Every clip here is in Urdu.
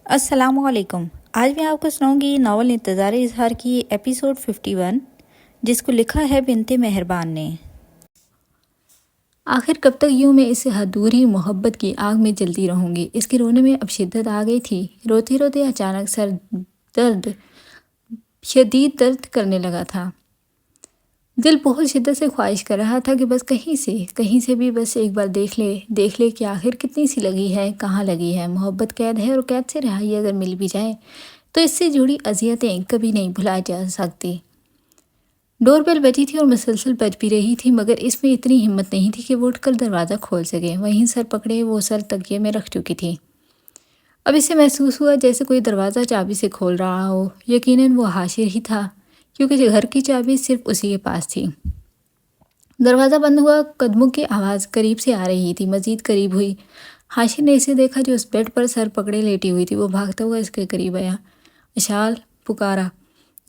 السلام علیکم۔ آج میں آپ کو سناؤں گی ناول انتظار اظہار کی ایپیسوڈ 51، جس کو لکھا ہے بنت مہربان نے۔ آخر کب تک یوں میں اس سے حدوری محبت کی آگ میں جلتی رہوں گی؟ اس کے رونے میں اب شدت آ گئی تھی۔ روتے روتے اچانک سر درد شدید درد کرنے لگا تھا۔ دل بہت شدت سے خواہش کر رہا تھا کہ بس کہیں سے بھی بس ایک بار دیکھ لے کہ آخر کتنی سی لگی ہے، کہاں لگی ہے۔ محبت قید ہے اور قید سے رہائی اگر مل بھی جائے تو اس سے جڑی اذیتیں کبھی نہیں بھلائی جا سکتی۔ ڈور بیل بجی تھی اور مسلسل بج بھی رہی تھی، مگر اس میں اتنی ہمت نہیں تھی کہ وہ اٹھ کر دروازہ کھول سکے۔ وہیں سر پکڑے وہ سر تکیے میں رکھ چکی تھی۔ اب اسے محسوس ہوا جیسے کوئی دروازہ چابی سے کھول رہا ہو۔ یقیناً وہ حاشر ہی تھا، کیونکہ گھر کی چابی صرف اسی کے پاس تھی۔ دروازہ بند ہوا، قدموں کی آواز قریب سے آ رہی تھی، مزید قریب ہوئی۔ حاشر نے اسے دیکھا جو اس بیڈ پر سر پکڑے لیٹی ہوئی تھی۔ وہ بھاگتا ہوا اس کے قریب آیا۔ اشال پکارا۔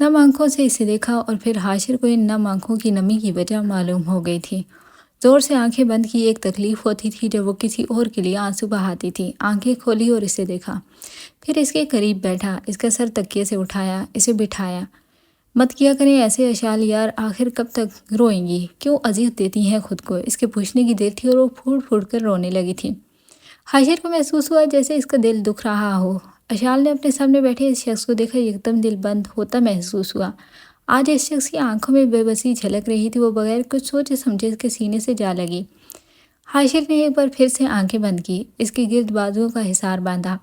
نم آنکھوں سے اسے دیکھا اور پھر حاشر کو ان نم آنکھوں کی نمی کی وجہ معلوم ہو گئی تھی۔ زور سے آنکھیں بند کی۔ ایک تکلیف ہوتی تھی جب وہ کسی اور کے لیے آنسو بہاتی تھی۔ آنکھیں کھولی اور اسے دیکھا، پھر اس کے قریب بیٹھا، اس کا سر تکیے سے اٹھایا، اسے بٹھایا۔ مت کیا کریں ایسے اشال یار، آخر کب تک روئیں گی؟ کیوں اذیت دیتی ہیں خود کو؟ اس کے پوچھنے کی دیر تھی اور وہ پھوٹ پھوٹ کر رونے لگی تھی۔ حاشر کو محسوس ہوا جیسے اس کا دل دکھ رہا ہو۔ اشال نے اپنے سامنے بیٹھے اس شخص کو دیکھا، یکدم دل بند ہوتا محسوس ہوا۔ آج اس شخص کی آنکھوں میں بے بسی جھلک رہی تھی۔ وہ بغیر کچھ سوچے سمجھے اس کے سینے سے جا لگی۔ حاشر نے ایک بار پھر سے آنکھیں بند کی، اس کے گرد بازوؤں کا حصار باندھا۔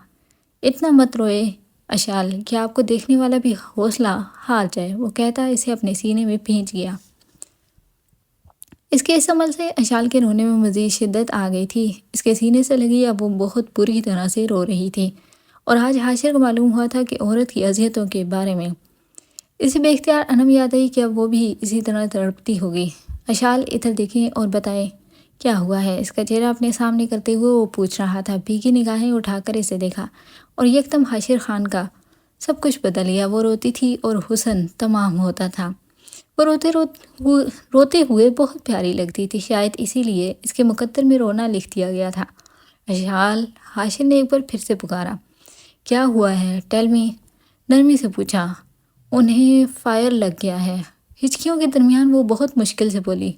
اتنا مت روئے اشال کہ آپ کو دیکھنے والا بھی حوصلہ ہار جائے، وہ کہتا اسے اپنے سینے میں بھینچ گیا۔ اس کے اس عمل سے اشال کے رونے میں مزید شدت آ گئی تھی۔ اس کے سینے سے لگی اب وہ بہت بری طرح سے رو رہی تھی، اور آج حاشر کو معلوم ہوا تھا کہ عورت کی اذیتوں کے بارے میں۔ اسے بے اختیار انم یاد آئی کہ اب وہ بھی اسی طرح تڑپتی ہوگی۔ اشال ادھر دیکھیں اور بتائیں کیا ہوا ہے؟ اس کا چہرہ اپنے سامنے کرتے ہوئے وہ پوچھ رہا تھا۔ بھیگی نگاہیں اٹھا کر اسے دیکھا اور یکدم حاشر خان کا سب کچھ بدل گیا۔ وہ روتی تھی اور حسن تمام ہوتا تھا۔ وہ روتے ہوئے بہت پیاری لگتی تھی، شاید اسی لیے اس کے مقدر میں رونا لکھ دیا گیا تھا۔ اشال، حاشر نے ایک بار پھر سے پکارا۔ کیا ہوا ہے؟ ٹیل می، نرمی سے پوچھا۔ انہیں فائر لگ گیا ہے۔ ہچکیوں کے درمیان وہ بہت مشکل سے بولی۔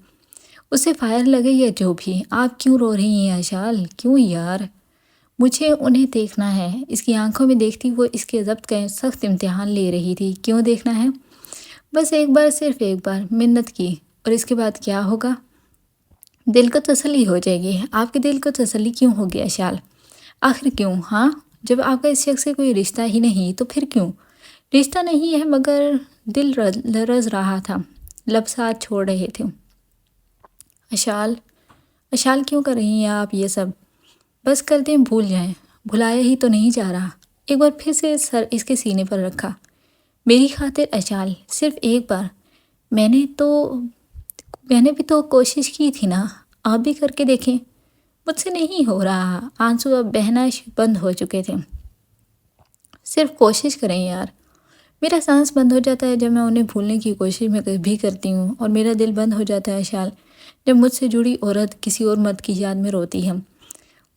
اسے فائر لگے یا جو بھی، آپ کیوں رو رہی ہیں اشال؟ کیوں یار؟ مجھے انہیں دیکھنا ہے۔ اس کی آنکھوں میں دیکھتی وہ اس کے ضبط کا سخت امتحان لے رہی تھی۔ کیوں دیکھنا ہے؟ بس ایک بار، صرف ایک بار، منت کی۔ اور اس کے بعد کیا ہوگا؟ دل کو تسلی ہو جائے گی۔ آپ کے دل کو تسلی کیوں ہوگی اشال؟ آخر کیوں؟ ہاں، جب آپ کا اس شخص سے کوئی رشتہ ہی نہیں تو پھر کیوں؟ رشتہ نہیں ہے مگر دل لرز رہا تھا، لب ساتھ چھوڑ رہے تھے۔ اشال کیوں کر رہی ہیں آپ یہ سب؟ بس کر دیں، بھول جائیں۔ بھلایا ہی تو نہیں جا رہا۔ ایک بار پھر سے سر اس کے سینے پر رکھا۔ میری خاطر اشال، صرف ایک بار۔ میں نے بھی تو کوشش کی تھی نا، آپ بھی کر کے دیکھیں۔ مجھ سے نہیں ہو رہا۔ آنسو اب بہنا بند ہو چکے تھے۔ صرف کوشش کریں یار۔ میرا سانس بند ہو جاتا ہے جب میں انہیں بھولنے کی کوشش میں بھی کرتی ہوں، اور میرا دل بند ہو جاتا ہے اشال جب مجھ سے جڑی عورت کسی اور مرد کی یاد میں روتی ہے۔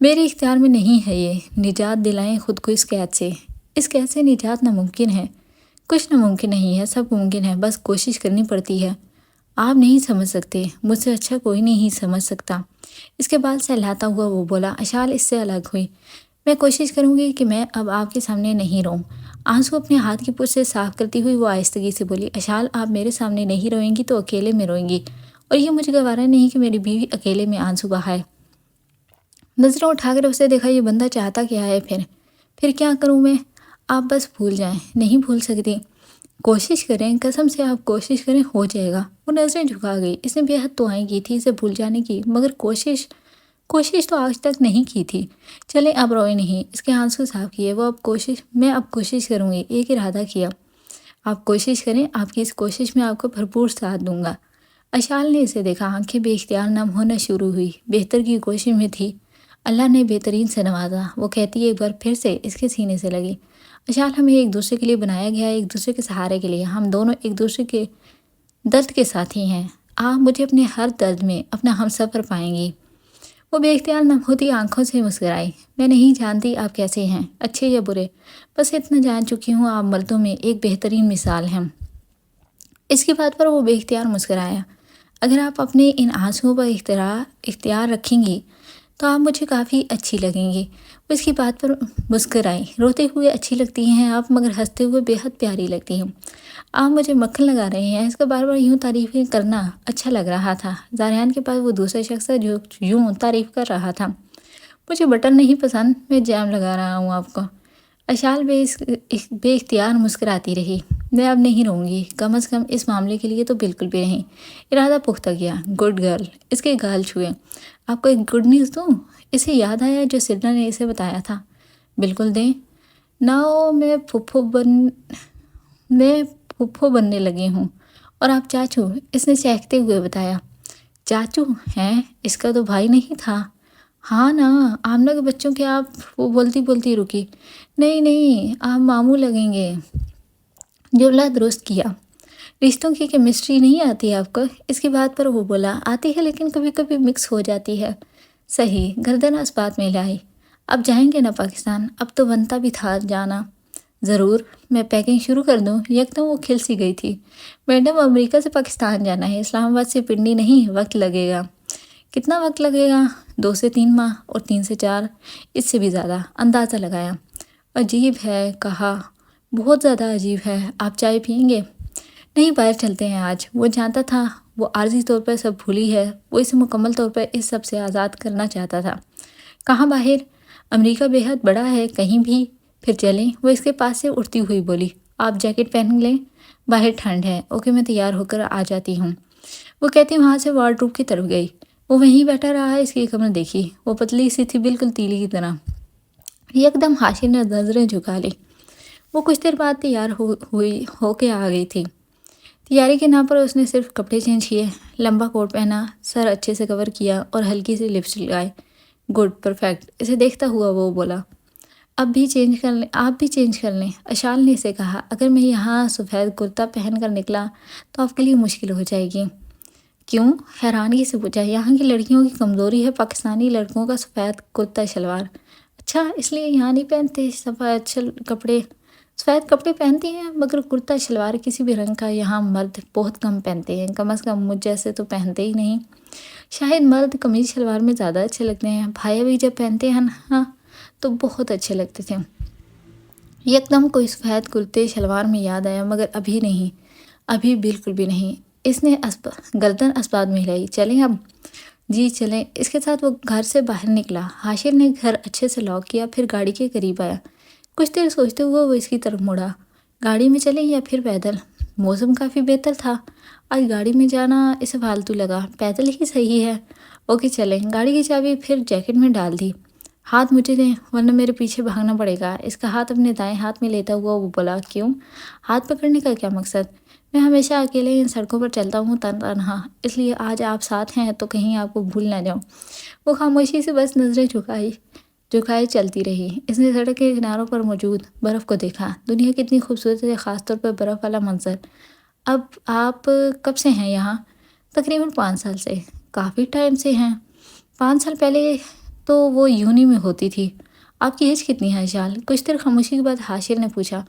میرے اختیار میں نہیں ہے یہ۔ نجات دلائیں خود کو اس قید سے۔ اس قید سے نجات ناممکن ہے۔ کچھ ناممکن نہیں ہے، سب ممکن ہے، بس کوشش کرنی پڑتی ہے۔ آپ نہیں سمجھ سکتے، مجھ سے اچھا کوئی نہیں سمجھ سکتا۔ اس کے بعد سہلاتا ہوا وہ بولا۔ اشال اس سے الگ ہوئی۔ میں کوشش کروں گی کہ میں اب آپ کے سامنے نہیں روؤں۔ آنسو اپنے ہاتھ کی پوچھ سے صاف کرتی ہوئی وہ آہستگی سے بولی۔ اشال، آپ میرے سامنے نہیں روئیں گی تو اکیلے میں روئیں گی، اور یہ مجھے گوارا نہیں کہ میری بیوی اکیلے میں آنسو بہائے۔ نظریں اٹھا کر اسے دیکھا۔ یہ بندہ چاہتا کیا ہے؟ پھر کیا کروں میں؟ آپ بس بھول جائیں۔ نہیں بھول سکتی۔ کوشش کریں، قسم سے آپ کوشش کریں، ہو جائے گا۔ وہ نظریں جھکا گئی۔ اس نے بے حد دعائیں کی تھی اسے بھول جانے کی، مگر کوشش تو آج تک نہیں کی تھی۔ چلیں اب روئے نہیں۔ اس کے آنسو صاف کیے۔ میں اب کوشش کروں گی۔ ایک ارادہ کیا۔ آپ کوشش کریں، آپ کی اس کوشش میں آپ کو بھرپور ساتھ دوں گا۔ اشال نے اسے دیکھا۔ آنکھیں بے اختیار نم ہونا شروع ہوئی۔ بہتر کی کوشش میں تھی، اللہ نے بہترین سے نوازا۔ وہ کہتی ایک بار پھر سے اس کے سینے سے لگی۔ اشال، ہمیں ایک دوسرے کے لیے بنایا گیا ہے، ایک دوسرے کے سہارے کے لیے۔ ہم دونوں ایک دوسرے کے درد کے ساتھی ہیں۔ آپ مجھے اپنے ہر درد میں اپنا ہم سفر پائیں گی۔ وہ بے اختیار نم ہوتی آنکھوں سے مسکرائی۔ میں نہیں جانتی آپ کیسے ہیں، اچھے یا برے، بس اتنا جان چکی ہوں آپ مردوں میں ایک بہترین مثال ہیں۔ اس کی بات پر وہ بے اختیار مسکرایا۔ اگر آپ اپنے ان آنسوؤں پر اختیار رکھیں گی تو آپ مجھے کافی اچھی لگیں گی۔ وہ اس کی بات پر مسکرائی۔ روتے ہوئے اچھی لگتی ہیں آپ، مگر ہنستے ہوئے بے حد پیاری لگتی ہیں۔ آپ مجھے مکھن لگا رہے ہیں۔ اس کا بار بار یوں تعریفیں کرنا اچھا لگ رہا تھا۔ زاریان کے پاس وہ دوسرا شخص تھا جو یوں تعریف کر رہا تھا۔ مجھے بٹن نہیں پسند، میں جام لگا رہا ہوں آپ کو۔ اشال بے اختیار مسکراتی رہی۔ میں اب نہیں رہوں گی، کم از کم اس معاملے کے لیے تو بالکل بھی نہیں۔ ارادہ پختہ کیا۔ Good girl. اس کے گال چھوئے۔ آپ کو ایک گڈ نیوز دوں؟ اسے یاد آیا جو سڈنا نے اسے بتایا تھا۔ بالکل دیں۔ ناؤ میں پھپھو بننے لگی ہوں، اور آپ چاچو، اس نے چہکتے ہوئے بتایا۔ چاچو ہیں؟ اس کا تو بھائی نہیں تھا؟ ہاں نا، آمنہ کے بچوں کے آپ، وہ بولتی رکی۔ نہیں، آپ ماموں لگیں گے۔ جملہ درست کیا۔ رشتوں کی کیمسٹری نہیں آتی آپ کو؟ اس کی بات پر وہ بولا، آتی ہے لیکن کبھی کبھی مکس ہو جاتی ہے۔ صحیح۔ گردن اس بات میں لائی۔ اب جائیں گے نا پاکستان؟ اب تو بنتا بھی تھا جانا۔ ضرور۔ میں پیکنگ شروع کر دوں؟ یکدم وہ کھل سی گئی تھی۔ میڈم، امریکہ سے پاکستان جانا ہے، اسلام آباد سے پنڈی نہیں، وقت لگے گا۔ کتنا وقت لگے گا؟ 2 سے 3 ماہ، اور 3 سے 4، اس سے بھی زیادہ۔ اندازہ لگایا۔ عجیب ہے، کہا۔ بہت زیادہ عجیب ہے۔ آپ چائے پئیں گے؟ نہیں، باہر چلتے ہیں آج۔ وہ جانتا تھا وہ عارضی طور پر سب بھولی ہے، وہ اسے مکمل طور پر اس سب سے آزاد کرنا چاہتا تھا۔ کہاں باہر؟ امریکہ بے حد بڑا ہے، کہیں بھی۔ پھر چلیں؟ وہ اس کے پاس سے اٹھتی ہوئی بولی۔ آپ جیکٹ پہن لیں، باہر ٹھنڈ ہے۔ اوکے، میں تیار ہو کر آ جاتی ہوں۔ وہ کہتی وہاں سے وارڈروب کی طرف گئی۔ وہ وہیں بیٹھا رہا۔ اس کی کمر دیکھی، وہ پتلی سی تھی، بالکل تیلی کی طرح۔ یکدم حاشر نے نظریں جھکا لی۔ وہ کچھ دیر بعد تیار ہو کے آ گئی تھی۔ تیاری کے نام پر اس نے صرف کپڑے چینج کیے، لمبا کوٹ پہنا، سر اچھے سے کور کیا اور ہلکی سی لپسٹک لگائے۔ Good, perfect. اسے دیکھتا ہوا وہ بولا، آپ بھی چینج کر لیں۔ اشال نے اسے کہا، اگر میں یہاں سفید کرتا پہن کر نکلا تو آپ کے لیے مشکل ہو جائے گی۔ کیوں؟ حیرانگی سے پوچھا۔ یہاں کی لڑکیوں کی کمزوری ہے پاکستانی لڑکوں کا سفید کرتا شلوار۔ اچھا، اس لیے یہاں نہیں پہنتے سفید کپڑے پہنتی ہیں، مگر کرتا شلوار کسی بھی رنگ کا یہاں مرد بہت کم پہنتے ہیں، کم از کم مجھ جیسے تو پہنتے ہی نہیں۔ شاید مرد قمیض شلوار میں زیادہ اچھے لگتے ہیں۔ بھائی بھی جب پہنتے ہیں نا تو بہت اچھے لگتے تھے۔ یکدم کوئی سفید کرتے شلوار میں یاد آیا، مگر ابھی نہیں، ابھی بالکل بھی نہیں۔ اس نے گردن اسباب میں ہلائی۔ چلیں اب؟ جی چلیں۔ اس کے ساتھ وہ گھر سے باہر نکلا۔ حاشر نے گھر اچھے سے لاک کیا، پھر گاڑی کے قریب آیا۔ کچھ دیر سوچتے ہوئے وہ اس کی طرف مڑا۔ گاڑی میں چلیں یا پھر پیدل؟ موسم کافی بہتر تھا، آج گاڑی میں جانا اسے فالتو لگا، پیدل ہی صحیح ہے۔ اوکے چلیں۔ گاڑی کی چابی پھر جیکٹ میں ڈال دی۔ ہاتھ مجھے دیں ورنہ میرے پیچھے بھاگنا پڑے گا۔ اس کا ہاتھ اپنے دائیں ہاتھ میں لیتا ہوا وہ بولا، کیوں؟ ہاتھ پکڑنے کا کیا مقصد؟ میں ہمیشہ اکیلے ان سڑکوں پر چلتا ہوں تنہا، اس لیے آج آپ ساتھ ہیں تو کہیں آپ کو بھول نہ جاؤں۔ وہ خاموشی سے بس نظریں جھکائے چلتی رہی۔ اس نے سڑک کے کناروں پر موجود برف کو دیکھا۔ دنیا کتنی خوبصورت ہے، خاص طور پر برف والا منظر۔ اب آپ کب سے ہیں یہاں؟ تقریباً 5 سال سے۔ کافی ٹائم سے ہیں۔ 5 سال پہلے تو وہ یونی میں ہوتی تھی۔ آپ کی ایج کتنی ہے اشال؟ کچھ دیر خاموشی کے بعد حاشر نے پوچھا۔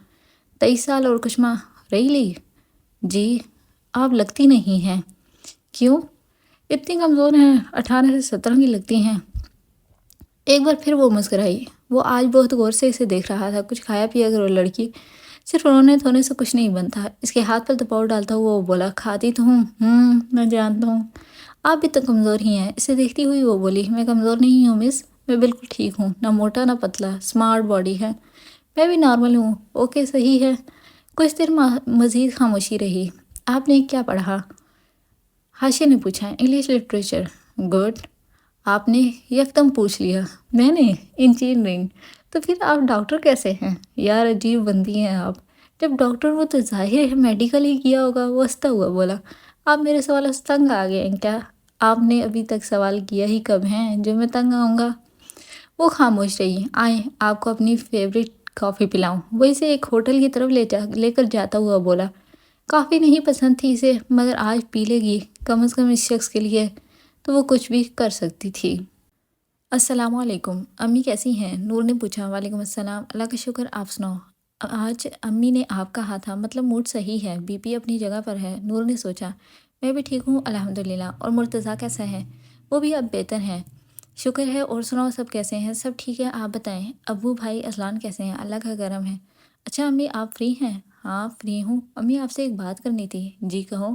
23 سال اور کچھ ماہ۔ ریلی؟ جی، آپ لگتی نہیں ہیں۔ کیوں؟ اتنی کمزور ہیں، 18 سے 17 کی لگتی ہیں۔ ایک بار پھر وہ مسکرائی۔ وہ آج بہت غور سے اسے دیکھ رہا تھا۔ کچھ کھایا پیا کرو لڑکی، صرف رونے دھونے سے کچھ نہیں بنتا۔ اس کے ہاتھ پر دباؤ ڈالتا ہوا وہ بولا، کھاتی تو ہوں، میں جانتا ہوں۔ آپ بھی تو کمزور ہی ہیں۔ اسے دیکھتی ہوئی وہ بولی، میں کمزور نہیں ہوں مس، میں بالکل ٹھیک ہوں، نہ موٹا نہ پتلا، سمارٹ باڈی ہے۔ میں بھی نارمل ہوں۔ اوکے صحیح ہے۔ کچھ دیر مزید خاموشی رہی۔ آپ نے کیا پڑھا؟ حاشر نے پوچھا۔ English literature. گڈ۔ آپ نے یکدم پوچھ لیا۔ میں نے انجینئرنگ۔ تو پھر آپ ڈاکٹر کیسے ہیں؟ یار عجیب بندی ہیں آپ۔ جب ڈاکٹر وہ تو ظاہر ہے میڈیکل ہی کیا ہوگا۔ وہ ہنستا ہوا بولا، آپ میرے سوالوں سے تنگ آ گئے ہیں کیا؟ آپ نے ابھی تک سوال کیا ہی کب ہیں جو میں تنگ آؤں گا؟ وہ خاموش رہی۔ آئیں آپ کو اپنی فیوریٹ کافی پلاؤں۔ وہ اسے ایک ہوٹل کی طرف لے کر جاتا ہوا بولا۔ کافی نہیں پسند تھی اسے، مگر آج پی لے گی، کم از کم اس شخص کے لیے تو وہ کچھ بھی کر سکتی تھی۔ السلام علیکم، امی کیسی ہیں؟ نور نے پوچھا۔ وعلیکم السلام، اللہ کا شکر، آپ سناؤ؟ آج امی نے آپ کہا تھا، مطلب موڈ صحیح ہے، بی پی اپنی جگہ پر ہے؟ نور نے سوچا۔ میں بھی ٹھیک ہوں الحمدللہ، اور مرتضیٰ کیسا ہے؟ وہ بھی اب بہتر ہیں، شکر ہے۔ اور سناؤ، سب کیسے ہیں؟ سب ٹھیک ہے، آپ بتائیں، ابو بھائی اذلان کیسے ہیں؟ اللہ کا کرم ہے۔ اچھا امی، آپ فری ہیں؟ ہاں فری ہوں امی، آپ سے ایک بات کرنی تھی۔ جی کہو۔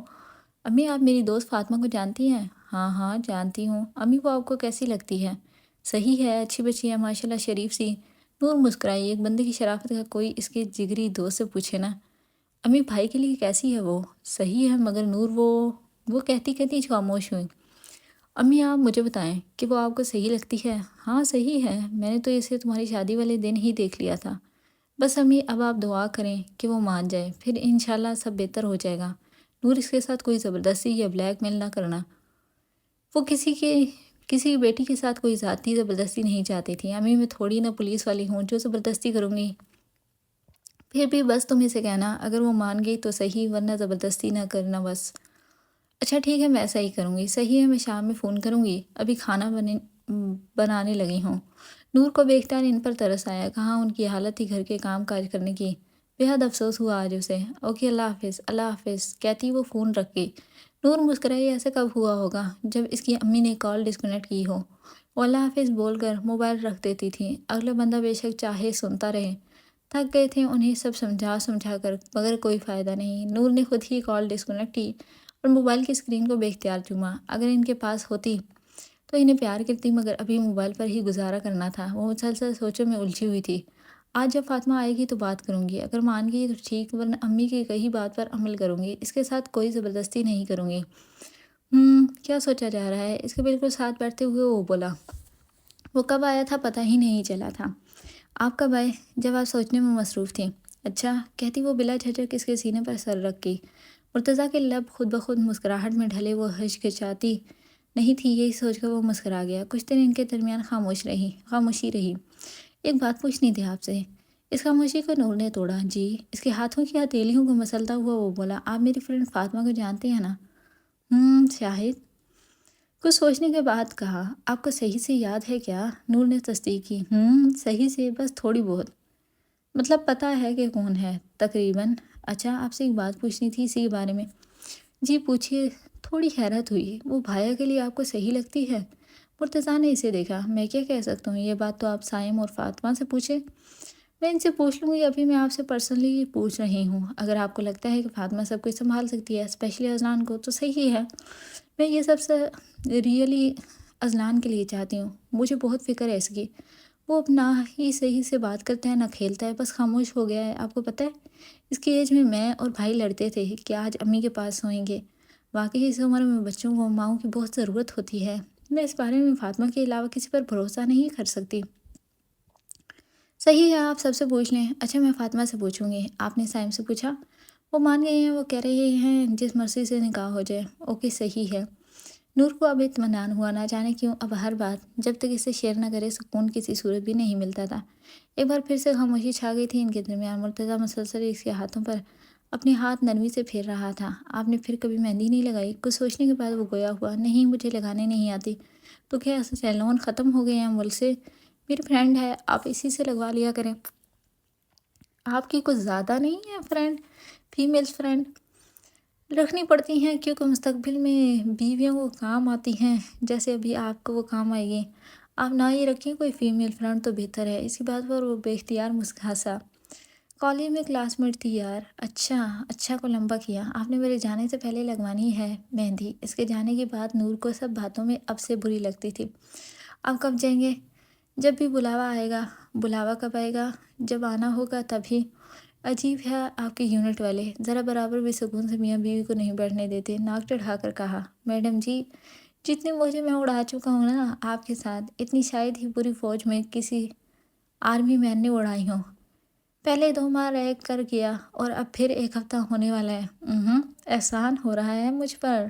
امی، آپ میری دوست فاطمہ کو جانتی ہیں؟ ہاں ہاں جانتی ہوں امی، وہ آپ کو کیسی لگتی ہے؟ صحیح ہے، اچھی بچی ہے ماشاءاللہ، شریف سی۔ نور مسکرائی، ایک بندے کی شرافت کا کوئی اس کے جگری دوست سے پوچھے نا۔ امی، بھائی کے لیے کیسی ہے وہ؟ صحیح ہے، مگر نور وہ کہتی کہتی خاموش ہوئی۔ امی آپ مجھے بتائیں کہ وہ آپ کو صحیح لگتی ہے؟ ہاں صحیح ہے، میں نے تو اسے تمہاری شادی والے دن ہی دیکھ لیا تھا۔ بس امی اب آپ دعا کریں کہ وہ مان جائے، پھر انشاءاللہ سب بہتر ہو جائے گا۔ نور، اس کے ساتھ کوئی زبردستی یا بلیک میل نہ کرنا۔ وہ کسی بیٹی کے ساتھ کوئی ذاتی زبردستی نہیں چاہتی تھی۔ امی، میں تھوڑی نہ پولیس والی ہوں جو زبردستی کروں گی۔ پھر بھی بس تم اسے کہنا، اگر وہ مان گئی تو صحیح، ورنہ زبردستی نہ کرنا بس۔ اچھا ٹھیک ہے، میں ایسا ہی کروں گی۔ صحیح ہے، میں شام میں فون کروں گی، ابھی کھانا بنانے لگی ہوں۔ نور کو بےختیار ان پر ترس آیا، کہاں ان کی حالت تھی گھر کے کام کاج کرنے کی۔ بے حد افسوس ہوا آج اسے۔ اوکے، اللہ حافظ، اللہ حافظ کہتی وہ فون رکھ گئی۔ نور مسکرائی، ایسا کب ہوا ہوگا جب اس کی امی نے کال ڈسکنیکٹ کی ہو؟ وہ اللہ حافظ بول کر موبائل رکھ دیتی تھی۔ اگلا بندہ بے شک چاہے سنتا رہے۔ تھک گئے تھے انہیں سب سمجھا کر، مگر کوئی فائدہ نہیں۔ نور نے خود ہی کال ڈسکنیکٹ کی اور موبائل کی اسکرین کو بے اختیار چوما۔ اگر ان کے پاس ہوتی تو انہیں پیار کرتی، مگر ابھی موبائل پر ہی گزارا کرنا تھا۔ وہ مسلسل سوچوں میں الجھی ہوئی تھی۔ آج جب فاطمہ آئے گی تو بات کروں گی، اگر مان گئی تو ٹھیک، ورنہ امی کی کہی بات پر عمل کروں گی، اس کے ساتھ کوئی زبردستی نہیں کروں گی۔ کیا سوچا جا رہا ہے؟ اس کے بالکل ساتھ بیٹھتے ہوئے وہ بولا۔ وہ کب آیا تھا پتہ ہی نہیں چلا تھا۔ آپ کب آئے؟ جب آپ سوچنے میں مصروف تھیں۔ اچھا، کہتی وہ بلا جھجک اس کے سینے پر سر رکھ گئی۔ مرتضیٰ کے لب خود بخود مسکراہٹ میں ڈھلے، وہ ہچکچاتی نہیں تھی، یہی سوچ کر وہ مسکرا گیا۔ کچھ دیر ان کے درمیان خاموشی رہی۔ ایک بات پوچھنی تھی آپ سے۔ اس خاموشی کو نور نے توڑا۔ جی؟ اس کے ہاتھوں کی ہتھیلیوں کو مسلتا ہوا وہ بولا، آپ میری فرینڈ فاطمہ کو جانتے ہیں نا؟ شاہد کچھ سوچنے کے بعد کہا، آپ کو صحیح سے یاد ہے کیا؟ نور نے تصدیق کی۔ صحیح سے، بس تھوڑی بہت۔ مطلب پتہ ہے کہ کون ہے تقریباً۔ اچھا، آپ سے ایک بات پوچھنی تھی اسی کے بارے میں۔ جی پوچھیے۔ تھوڑی حیرت ہوئی، وہ بھائیا کے لیے آپ کو صحیح لگتی ہے؟ مرتضیٰ نے اسے دیکھا۔ میں کیا کہہ سکتا ہوں، یہ بات تو آپ سائم اور فاطمہ سے پوچھیں۔ میں ان سے پوچھ لوں گی، ابھی میں آپ سے پرسنلی پوچھ رہی ہوں۔ اگر آپ کو لگتا ہے کہ فاطمہ سب کچھ سنبھال سکتی ہے، اسپیشلی اذلان کو، تو صحیح ہے۔ میں یہ سب سے ریئلی اذلان کے لیے چاہتی ہوں۔ مجھے بہت فکر ہے اس کی۔ وہ اب نہ ہی صحیح سے بات کرتا ہے نہ کھیلتا ہے، بس خاموش ہو گیا ہے۔ آپ کو پتہ ہے اس کی ایج میں اور بھائی لڑتے تھے کہ آج امی کے پاس سوئیں گے۔ واقعی اس عمر میں بچوں کو ماؤں کی بہت ضرورت ہوتی ہے۔ میں اس بارے میں فاطمہ کے علاوہ کسی پر بھروسہ نہیں کر سکتی۔ صحیح ہے، آپ سب سے پوچھ لیں۔ اچھا، میں فاطمہ سے پوچھوں گی۔ آپ نے سائم سے پوچھا؟ وہ مان گئے ہیں، وہ کہہ رہے ہیں جس مرضی سے نکاح ہو جائے۔ اوکے صحیح ہے۔ نور کو اب اطمینان ہوا، نہ جانے کیوں اب ہر بات جب تک اسے شیئر نہ کرے سکون کسی صورت بھی نہیں ملتا تھا۔ ایک بار پھر سے خاموشی چھا گئی تھی ان کے درمیان۔ مرتضیٰ مسلسل اس کے ہاتھوں پر اپنے ہاتھ نرمی سے پھیر رہا تھا۔ آپ نے پھر کبھی مہندی نہیں لگائی؟ کچھ سوچنے کے بعد وہ گویا ہوا، نہیں مجھے لگانے نہیں آتی۔ تو کیا سیلون ختم ہو گئے ہیں ملک سے؟ میری فرینڈ ہے، آپ اسی سے لگوا لیا کریں۔ آپ کی کچھ زیادہ نہیں ہے فرینڈ، فیمیل فرینڈ؟ رکھنی پڑتی ہیں کیونکہ مستقبل میں بیویوں کو کام آتی ہیں، جیسے ابھی آپ کو وہ کام آئے گی۔ آپ نہ ہی رکھیں کوئی فیمیل فرینڈ تو بہتر ہے۔ اسی بات پر وہ بے اختیار ہنسا۔ کالج میں کلاس میٹ تھی یار۔ اچھا کو لمبا کیا۔ آپ نے میرے جانے سے پہلے لگوانی ہے مہندی۔ اس کے جانے کے بعد نور کو سب باتوں میں اب سے بری لگتی تھی۔ آپ کب جائیں گے؟ جب بھی بلاوا آئے گا۔ بلاوا کب آئے گا؟ جب آنا ہوگا تبھی۔ عجیب ہے آپ کے یونٹ والے، ذرا برابر بھی سکون سے میاں بیوی کو نہیں بیٹھنے دیتے۔ ناک چڑھا کر کہا، میڈم جی جتنے موجیں میں اڑا چکا ہوں نا آپ کے ساتھ، اتنی شاید ہی پوری فوج میں کسی آرمی مین نے اڑائی ہوں۔ پہلے 2 ماہ رہ کر گیا اور اب پھر 1 ہفتہ ہونے والا ہے۔ احسان ہو رہا ہے مجھ پر؟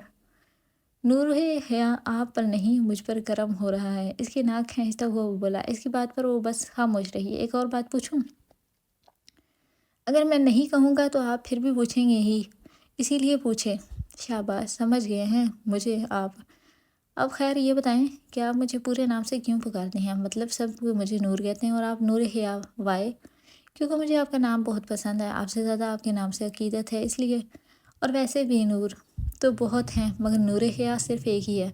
نور ہے آپ پر نہیں، مجھ پر کرم ہو رہا ہے۔ اس کی ناک کھینچتا ہوا وہ بولا۔ اس کی بات پر وہ بس خاموش رہی۔ ایک اور بات پوچھوں؟ اگر میں نہیں کہوں گا تو آپ پھر بھی پوچھیں گے ہی، اسی لیے پوچھے۔ شاباش، سمجھ گئے ہیں مجھے آپ۔ اب خیر یہ بتائیں کہ آپ مجھے پورے نام سے کیوں پکارتے ہیں؟ مطلب سب مجھے نور کہتے ہیں اور آپ نور حیا وائے؟ کیونکہ مجھے آپ کا نام بہت پسند ہے، آپ سے زیادہ آپ کے نام سے عقیدت ہے اس لیے۔ اور ویسے بھی نور تو بہت ہیں مگر نور حیا صرف ایک ہی ہے۔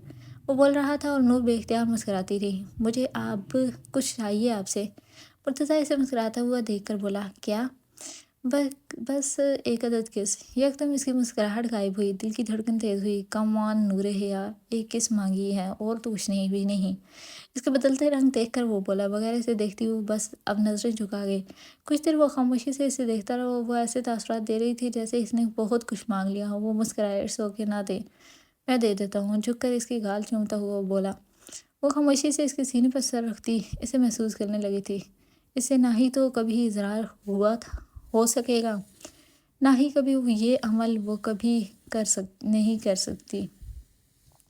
وہ بول رہا تھا اور نور بے اختیار مسکراتی رہی۔ مجھے اب کچھ چاہیے آپ سے؟ مرتضیٰ اسے مسکراتا ہوا دیکھ کر بولا، کیا؟ بس ایک عدد کس۔ یکدم اس کی مسکراہٹ غائب ہوئی، دل کی دھڑکن تیز ہوئی۔ کم آن نور حیا، ایک کس مانگی ہے اور تو کچھ نہیں بھی نہیں۔ اس کے بدلتے رنگ دیکھ کر وہ بولا، بغیر اسے دیکھتی ہوئی بس اب نظریں جھکا گئی۔ کچھ دیر وہ خاموشی سے اسے دیکھتا رہا، وہ ایسے تاثرات دے رہی تھی جیسے اس نے بہت کچھ مانگ لیا ہو۔ وہ مسکرائے، اٹس اوکے، نہ دے، میں دے دیتا ہوں۔ جھک کر اس کی گال چومتا ہوا وہ بولا۔ وہ خاموشی سے اس کے سینے پر سر رکھتی اسے محسوس کرنے لگی تھی۔ اس سے نہ ہی تو کبھی اظہار ہو سکے گا، نہ ہی کبھی یہ عمل وہ کبھی نہیں کر سکتی۔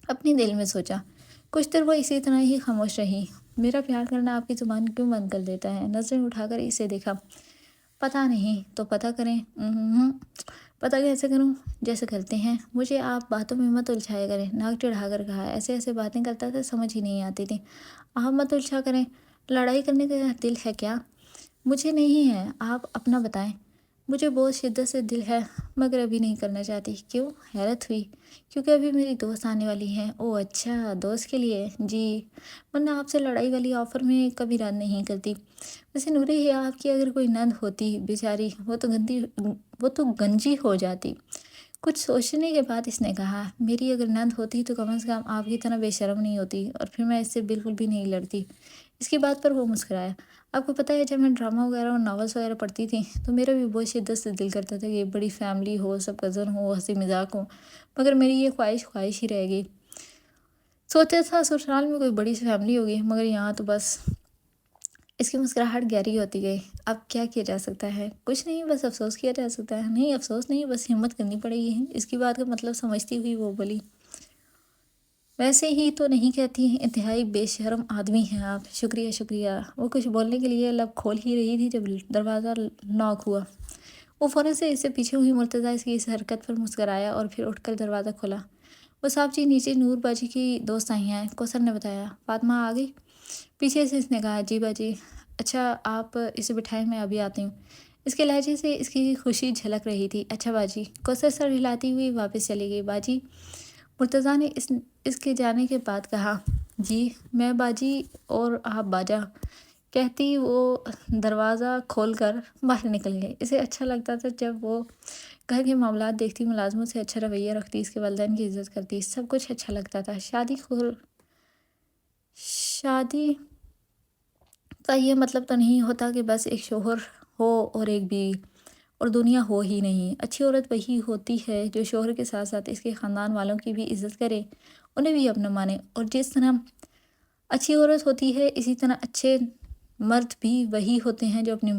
اپنے دل میں سوچا۔ کچھ دیر وہ اسی طرح ہی خاموش رہی۔ میرا پیار کرنا آپ کی زبان کیوں بند کر دیتا ہے؟ نظریں اٹھا کر اسے دیکھا۔ پتہ نہیں تو پتہ کریں۔ پتہ کیسے کروں؟ جیسے کرتے ہیں۔ مجھے آپ باتوں میں مت الجھایا کریں، ناک چڑھا کر کہا۔ ایسے باتیں کرتا تھا سمجھ ہی نہیں آتی تھی۔ آپ مت الجھا کریں، لڑائی کرنے کا دل ہے کیا؟ مجھے نہیں ہے، آپ اپنا بتائیں۔ مجھے بہت شدت سے دل ہے مگر ابھی نہیں کرنا چاہتی۔ کیوں؟ حیرت ہوئی۔ کیونکہ ابھی میری دوست آنے والی ہے۔ اوہ اچھا، دوست کے لیے؟ جی، ورنہ آپ سے لڑائی والی آفر میں کبھی رد نہیں کرتی۔ ویسے نور حیا آپ کی اگر کوئی نند ہوتی بیچاری، وہ تو گنجی ہو جاتی۔ کچھ سوچنے کے بعد اس نے کہا، میری اگر نند ہوتی تو کم از کم آپ کی طرح بے شرم نہیں ہوتی، اور پھر میں اس سے بالکل بھی نہیں لڑتی۔ اس کی بات پر وہ مسکرایا۔ آپ کو پتہ ہے جب میں ڈرامہ وغیرہ اور ناولس وغیرہ پڑھتی تھی تو میرا بھی بہت شدت سے دل کرتا تھا کہ بڑی فیملی ہو، سب کزن ہو، ہنسی مذاق ہو، مگر میری یہ خواہش ہی رہ گئی۔ سوچا تھا سسرال میں کوئی بڑی سی فیملی ہوگی، مگر یہاں تو بس۔ اس کی مسکراہٹ گہری ہوتی گئی۔ اب کیا کیا جا سکتا ہے؟ کچھ نہیں، بس افسوس کیا جا سکتا ہے۔ نہیں افسوس نہیں، بس ہمت کرنی پڑے گی۔ اس کی بات کا مطلب سمجھتی ہوئی وہ بولی، ویسے ہی تو نہیں کہتی، انتہائی بے شرم آدمی ہیں آپ۔ شکریہ۔ وہ کچھ بولنے کے لیے لب کھول ہی رہی تھی جب دروازہ ناک ہوا۔ وہ فوراً سے اس سے پیچھے ہوئی۔ مرتضیٰ اس کی اس حرکت پر مسکرایا اور پھر اٹھ کر دروازہ کھولا۔ وہ صاحب جی نیچے نور باجی کی دوست آئی ہیں، کوثر نے بتایا۔ فاطمہ آ گئی؟ پیچھے سے اس نے کہا، جی باجی۔ اچھا آپ اسے بٹھائیں، میں ابھی آتی ہوں۔ اس کے لہجے سے اس کی خوشی جھلک رہی تھی۔ اچھا باجی۔ کوثر سر ہلاتی ہوئی واپس چلی گئی۔ باجی، مرتضیٰ نے اس کے جانے کے بعد کہا۔ جی، میں باجی اور آپ باجا، کہتی وہ دروازہ کھول کر باہر نکل گئی۔ اسے اچھا لگتا تھا جب وہ گھر کے معاملات دیکھتی، ملازموں سے اچھا رویہ رکھتی، اس کے والدین کی عزت کرتی، سب کچھ اچھا لگتا تھا۔ شادی کا یہ مطلب تو نہیں ہوتا کہ بس ایک شوہر ہو اور ایک بیوی، اور دنیا ہو ہی نہیں۔ اچھی عورت وہی ہوتی ہے جو شوہر کے ساتھ ساتھ اس کے خاندان والوں کی بھی عزت کرے، انہیں بھی اپنا مانے، اور جس طرح اچھی عورت ہوتی ہے اسی طرح اچھے مرد بھی وہی ہوتے ہیں جو اپنی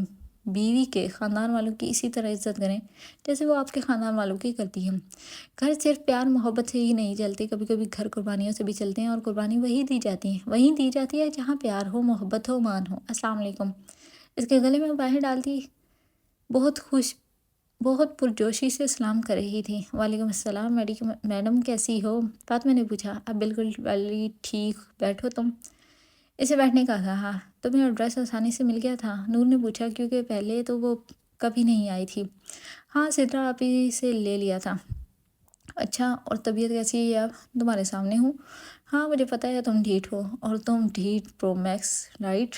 بیوی کے خاندان والوں کی اسی طرح عزت کریں جیسے وہ آپ کے خاندان والوں کی کرتی ہیں۔ گھر صرف پیار محبت سے ہی نہیں چلتے، کبھی کبھی گھر قربانیوں سے بھی چلتے ہیں، اور قربانی وہیں دی جاتی ہے جہاں پیار ہو، محبت ہو، مان ہو۔ السلام علیکم۔ اس کے گلے میں باہیں ڈالتی بہت پرجوشی سے سلام کر رہی تھی۔ وعلیکم السلام میڈم، کیسی ہو؟ فاطمہ نے پوچھا۔ اب بالکل والی ٹھیک، بیٹھو تم۔ اسے بیٹھنے کا کہا۔ تمہیں ایڈریس آسانی سے مل گیا تھا؟ نور نے پوچھا، کیونکہ پہلے تو وہ کبھی نہیں آئی تھی۔ ہاں، سدرا آپی سے لے لیا تھا۔ اچھا، اور طبیعت کیسی ہے اب؟ تمہارے سامنے ہوں۔ ہاں مجھے پتہ ہے تم ڈھیٹ ہو، اور تم ڈھیٹ پرو میکس، رائٹ؟